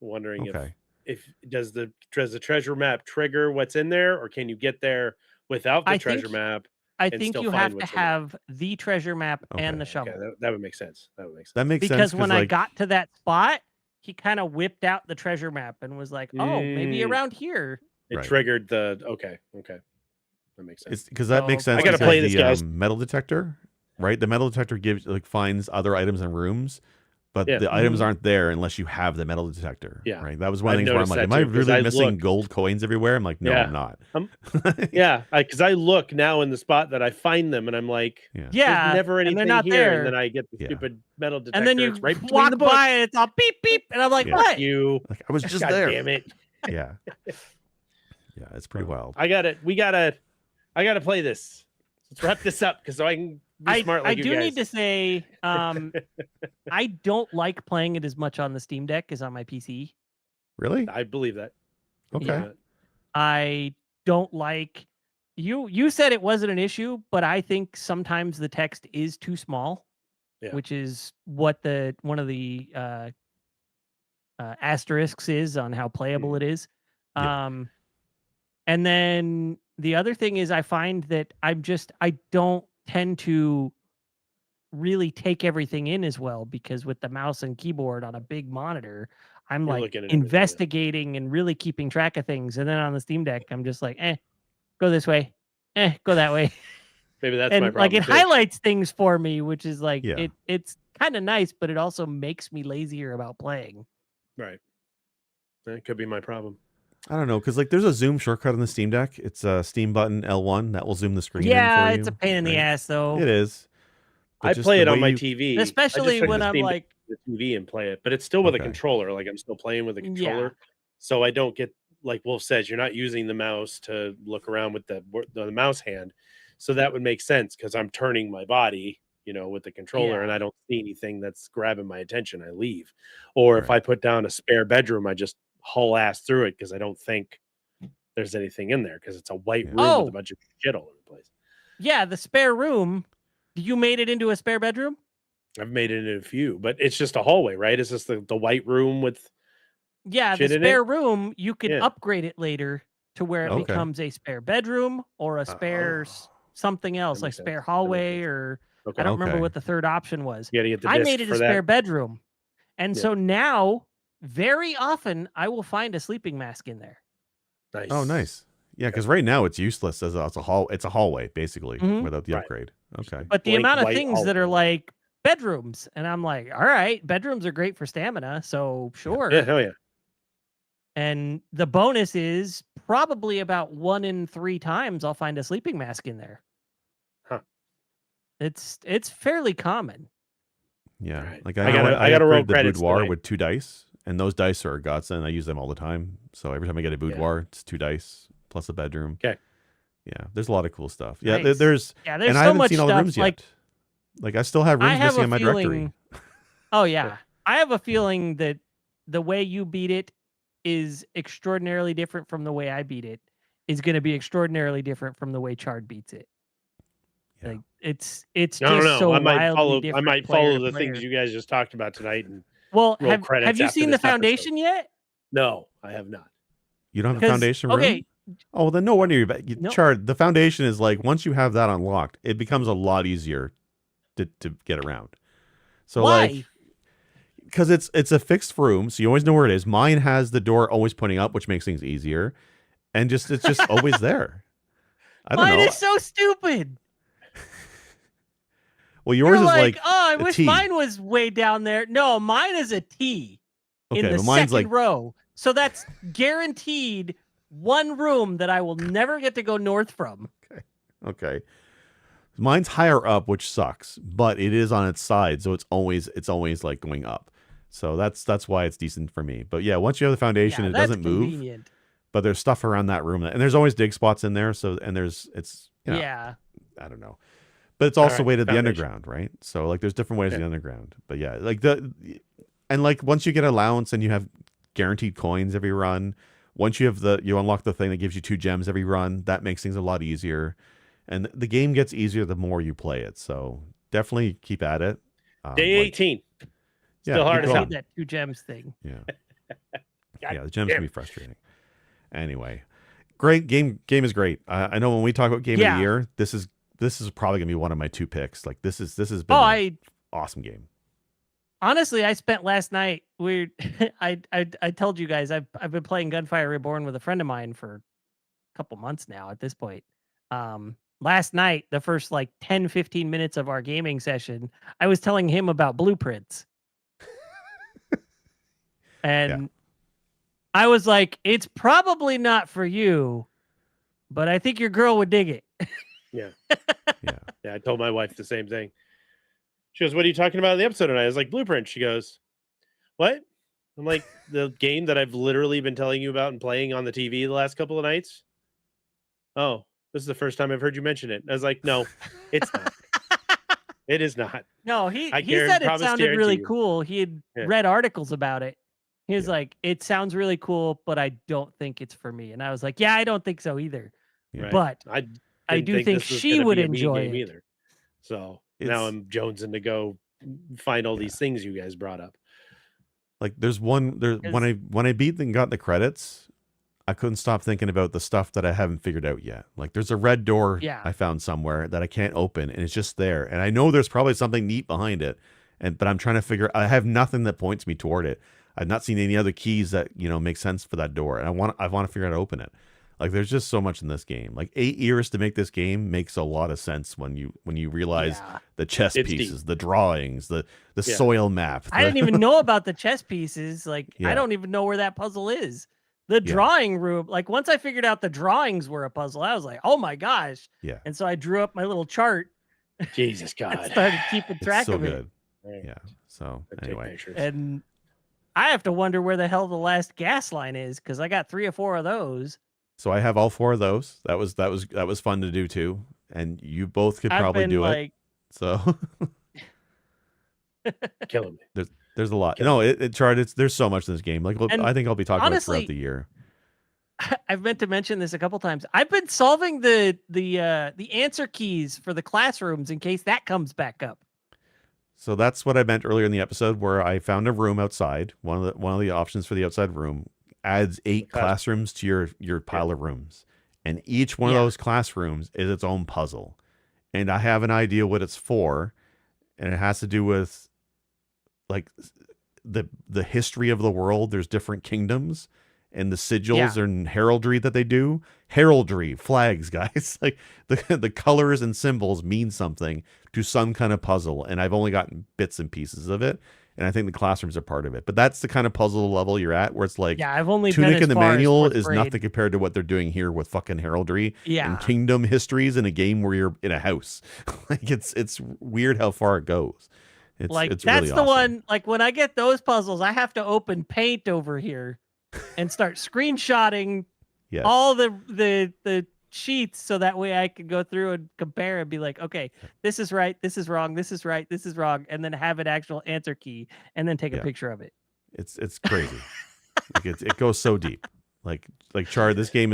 wondering Okay. if does the treasure map trigger what's in there, or can you get there without the I treasure think map I and think still you find have to what's in there? have the treasure map and the Okay. Okay, shovel. that would make sense. That would make That sense. makes sense Because because when I like got to that spot, he kind of whipped out the treasure map and was like, "Oh, maybe Mm, around here." it right. triggered the okay. That makes sense. It's because that makes So sense I gotta once because play I this, the guys. metal detector, right? The metal detector gives like finds other items in rooms, but Yeah. the items Mhm. aren't there unless you have the metal detector, Yeah. right? That was one of I've the things where I'm noticed like, that am I too, 'cause really I missing look. gold coins everywhere? I'm like, no, I'm Yeah. not. Yeah, because I look now in the spot that I find them, and I'm like, Yeah. "There's yeah, never and they're anything not here," and then there. I get the Yeah. stupid metal And then detector. you It's right between walk the books. by and it's all beep beep, and I'm like, Yeah. "What?" You, Like I was just God there. damn it! Yeah. Yeah. It's pretty wild. I got it. I gotta play this. Let's wrap this up because so I can be smart I like you do guys. need to say, I don't like playing it as much on the Steam Deck as on my PC. Really? I believe that. I believe Okay. that. I don't like you said it wasn't an issue, but I think sometimes the text is too small, Yeah. which is what the one of the asterisks is on how playable it is. Yeah. And then the other thing is I find that I don't tend to really take everything in as well because with the mouse and keyboard on a big monitor, I'm You're like looking at everything, yeah. investigating and really keeping track of things. And then on the Steam Deck, I'm just like, go this way, go that way. Maybe that's my And like problem it too. highlights things for me, which is like Yeah. it's kind of nice, but it also makes me lazier about playing. Right. That could be my problem. I don't know because like there's a zoom shortcut on the Steam Deck. It's a Steam button L1 that will zoom the screen in Yeah, for it's a you. pain in the right? ass though. It is. But I just play the it on way my you- TV. I just Especially took when the I'm Steam Deck like, to the TV and play it, but it's still with a Okay. controller. Like I'm still playing with a controller, so I don't get like Wolf says. You're not using the mouse to look around with the mouse hand, so that would make sense because I'm turning my body, with the controller, and Yeah. I don't see anything that's grabbing my attention. I leave, or if Right. I put down a spare bedroom, I just haul ass through it because I don't think there's anything in there because it's a white Yeah. room with Oh. a bunch of shit all over the place. yeah, the spare room. You made it into a spare bedroom? I've made it into a few, but it's just a hallway, right? It's just the white room with Yeah, the shit in spare it? room, you can Yeah. upgrade it later to where it Okay. becomes a spare bedroom or a spare something else, like makes sense. spare That makes hallway, sense. or Okay. I don't remember Okay. what the third option was. You gotta get the I disc made it for a that. spare bedroom. And Yeah. so now, very often, I will find a sleeping mask in there. Nice. Oh, nice. Yeah, because right now it's useless as it's a hallway basically Mhm. without the Right. upgrade. Okay. But the Blank amount of white things that are hallway. like bedrooms, and I'm like, all right, bedrooms are great for stamina, so sure. Yeah, hell yeah. And the bonus is probably about 1 in 3 times I'll find a sleeping mask in there. Huh. It's fairly common. Yeah. Right. Like I know gotta roll upgraded the credits boudoir tonight. with 2 dice, and those dice are a godsend. I use them all the time. So every time I get a boudoir, it's 2 dice plus a bedroom. Okay. Yeah, there's a lot of cool stuff. Yeah, Nice. there's Yeah, and there's I so haven't much seen all the stuff rooms like yet. Like I still have I rooms have missing a on my directory. feeling. Oh yeah. I have a feeling that the way you beat it is extraordinarily different from the way I beat it. Is going to be extraordinarily different from the way Chard beats it. Yeah. Like it's I just don't know. so I might wildly follow. I different. might player follow to the player. things you guys just talked about tonight and Well, roll have credits you after seen the this episode. foundation yet? No, I have not. You don't have a 'Cause- foundation room? okay. Oh, well, then no wonder No. Chard, the foundation is like once you have that unlocked, it becomes a lot easier to get around. So Why? like because it's a fixed room, so you always know where it is. Mine has the door always pointing up, which makes things easier. And it's just always there. I don't Mine know. is so stupid. Well, yours You're is like oh, I a wish T. mine was way down there. No, mine is a T in Okay, the but mine's second like row. So that's guaranteed one room that I will never get to go north from. okay. Mine's higher up, which sucks, but it is on its side, so it's always like going up. So that's why it's decent for me. But yeah, once you have the foundation, Yeah, it that's doesn't move. convenient. But there's stuff around that room, and there's always dig spots in there. So it's Yeah. I don't know, but it's also All right, weighted the foundation. underground, right? So like there's different ways Yeah. in the underground. But yeah, like like once you get allowance and you have guaranteed coins every run, once you unlock the thing that gives you 2 gems every run, that makes things a lot easier. And the game gets easier the more you play it. So definitely keep at it. Day like, 18. Still hard as I hell. hate that 2 gems thing. Yeah. God Yeah, the gems damn. can be frustrating. Anyway, great game. Game is great. I know when we talk about game of the year, this is probably gonna be one of my 2 picks. Like this has been an awesome game. Honestly, I spent last night. I told you guys I've been playing Gunfire Reborn with a friend of mine for a couple months now. At this point, last night, the first like 10-15 minutes of our gaming session, I was telling him about blueprints, and I was like, "It's probably not for you, but I think your girl would dig it." Yeah. Yeah. Yeah, I told my wife the same thing. She goes, "What are you talking about in the episode?" And I was like, "Blueprint." She goes, "What?" I'm like, "The game that I've literally been telling you about and playing on the TV the last couple of nights." "Oh, this is the first time I've heard you mention it." I was like, "No, it's not. It is not." No, he I said it promise sounded guarantee really you. cool. He had Yeah. read articles about it. He was Yeah. like, "It sounds really cool, but I don't think it's for me." And I was like, "Yeah, I don't think so either." Yeah. Right. But I I didn't do think this was she gonna would be a me enjoy game it. either. So now It's- I'm jonesing to go find all these things you guys brought up. Like when I beat and got the credits, I couldn't stop thinking about the stuff that I haven't figured out yet. Like there's a red door I found somewhere that I can't open, and it's just there. And I know there's probably something neat behind it, but I'm trying to figure. I have nothing that points me toward it. I've not seen any other keys that make sense for that door, and I want to figure out how to open it. Like there's just so much in this game. Like 8 years to make this game makes a lot of sense when you realize the chess pieces, the drawings, the soil map. I didn't even know about the chess pieces. Like I don't even know where that puzzle is. The drawing room, like once I figured out the drawings were a puzzle, I was like, "Oh my gosh!" Yeah. And so I drew up my little chart. Jesus God! And started keeping track so of good. it. Right. Yeah. So I take anyway, pictures. And I have to wonder where the hell the last gas line is because I got 3 or 4 of those. so I have all 4 of those. That was fun to do too, and you both could probably do it. So Killing me. there's a lot. There's so much in this game. Like I think I'll be talking about it throughout the year. I've meant to mention this a couple times. I've been solving the answer keys for the classrooms in case that comes back up. So that's what I meant earlier in the episode, where I found a room outside. One of the options for the outside room adds 8 classrooms to your pile of rooms, and each one of those classrooms is its own puzzle. And I have an idea what it's for, and it has to do with like the history of the world. There's different kingdoms, and the sigils and heraldry that they do. Heraldry, flags, guys. Like the colors and symbols mean something to some kind of puzzle, and I've only gotten bits and pieces of it, and I think the classrooms are part of it. But that's the kind of puzzle level you're at, where it's like, I've only Tunic been in the manual is grade. nothing compared to what they're doing here with fucking heraldry Yeah. and kingdom histories in a game where you're in a house. Like it's weird how far it goes. It's that's really the awesome. one. Like when I get those puzzles, I have to open Paint over here and start screenshotting all the sheets so that way I can go through and compare and be like, okay, this is right, this is wrong, this is right, this is wrong, and then have an actual answer key and then take a picture of it. It's crazy. Like it goes so deep. Like Char, this game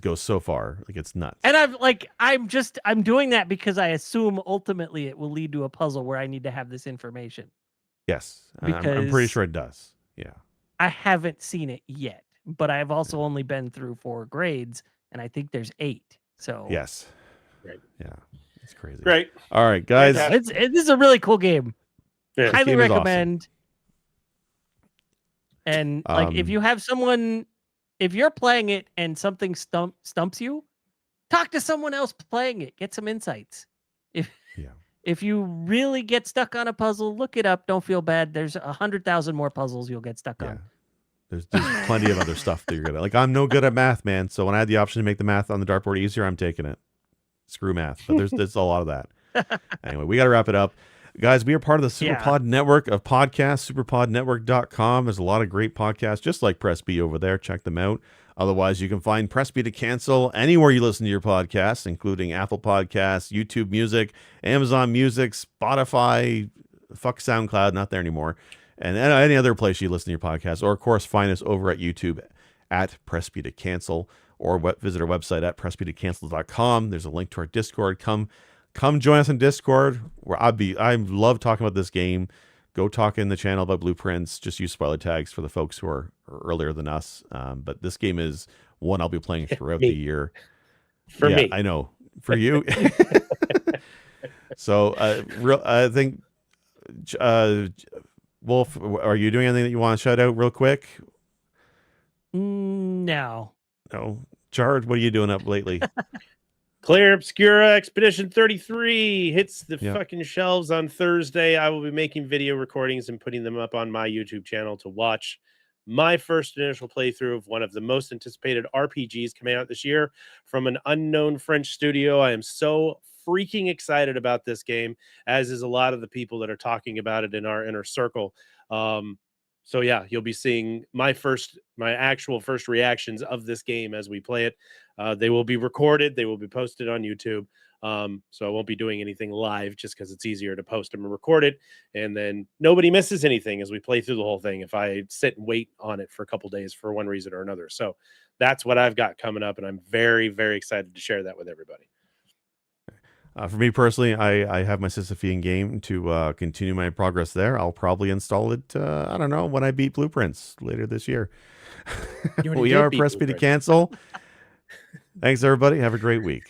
goes so far. Like it's nuts. And I'm doing that because I assume ultimately it will lead to a puzzle where I need to have this information. Yes. I'm pretty sure it does. Yeah. I haven't seen it yet, but I've also only been through 4 grades, and I think there's 8. So yes. Right. Yeah. It's crazy. Great. All right, guys. This is a really cool game. Yeah. Highly game is recommend. And like if you have someone, if you're playing it and something stumps you, talk to someone else playing it. Get some insights. If you really get stuck on a puzzle, look it up. Don't feel bad. There's 100,000 more puzzles you'll get stuck on. There's plenty of other stuff that you're gonna like. I'm no good at math, man. So when I had the option to make the math on the dartboard easier, I'm taking it. Screw math. But there's a lot of that. Anyway, we got to wrap it up. Guys, we are part of the SuperPod Network of podcasts, superpodnetwork.com. There's a lot of great podcasts, just like Press B over there. Check them out. Otherwise, you can find Press B to Cancel anywhere you listen to your podcasts, including Apple Podcasts, YouTube Music, Amazon Music, Spotify, fuck SoundCloud, not there anymore, and any other place you listen to your podcast. Or, of course, find us over at YouTube at Press B to Cancel, or visit our website at pressbtocancel.com. There's a link to our Discord. Come join us on Discord, where I love talking about this game. go talk in the channel about Blueprints. Just use spoiler tags for the folks who are earlier than us. But this game is one I'll be playing throughout the Me. year. For yeah, me. I know. For you. So I think, Wolf, are you doing anything that you want to shout out real quick? No. No. Charge, what are you doing up lately? Claire Obscura Expedition 33 hits the Yep. fucking shelves on Thursday. I will be making video recordings and putting them up on my YouTube channel to watch my first initial playthrough of one of the most anticipated RPGs coming out this year from an unknown French studio. I am so freaking excited about this game, as is a lot of the people that are talking about it in our inner circle. So yeah, you'll be seeing my actual first reactions of this game as we play it. They will be recorded. They will be posted on YouTube. So I won't be doing anything live just because it's easier to post them and record it. And then nobody misses anything as we play through the whole thing if I sit and wait on it for a couple days for one reason or another. So that's what I've got coming up. And I'm very, very excited to share that with everybody. For me personally, I have my Sisyphean game to continue my progress there. I'll probably install it, I don't know, when I beat Blueprints later this year. You already We did are beat Press B to Blueprints. cancel. Thanks, everybody. Have a great week.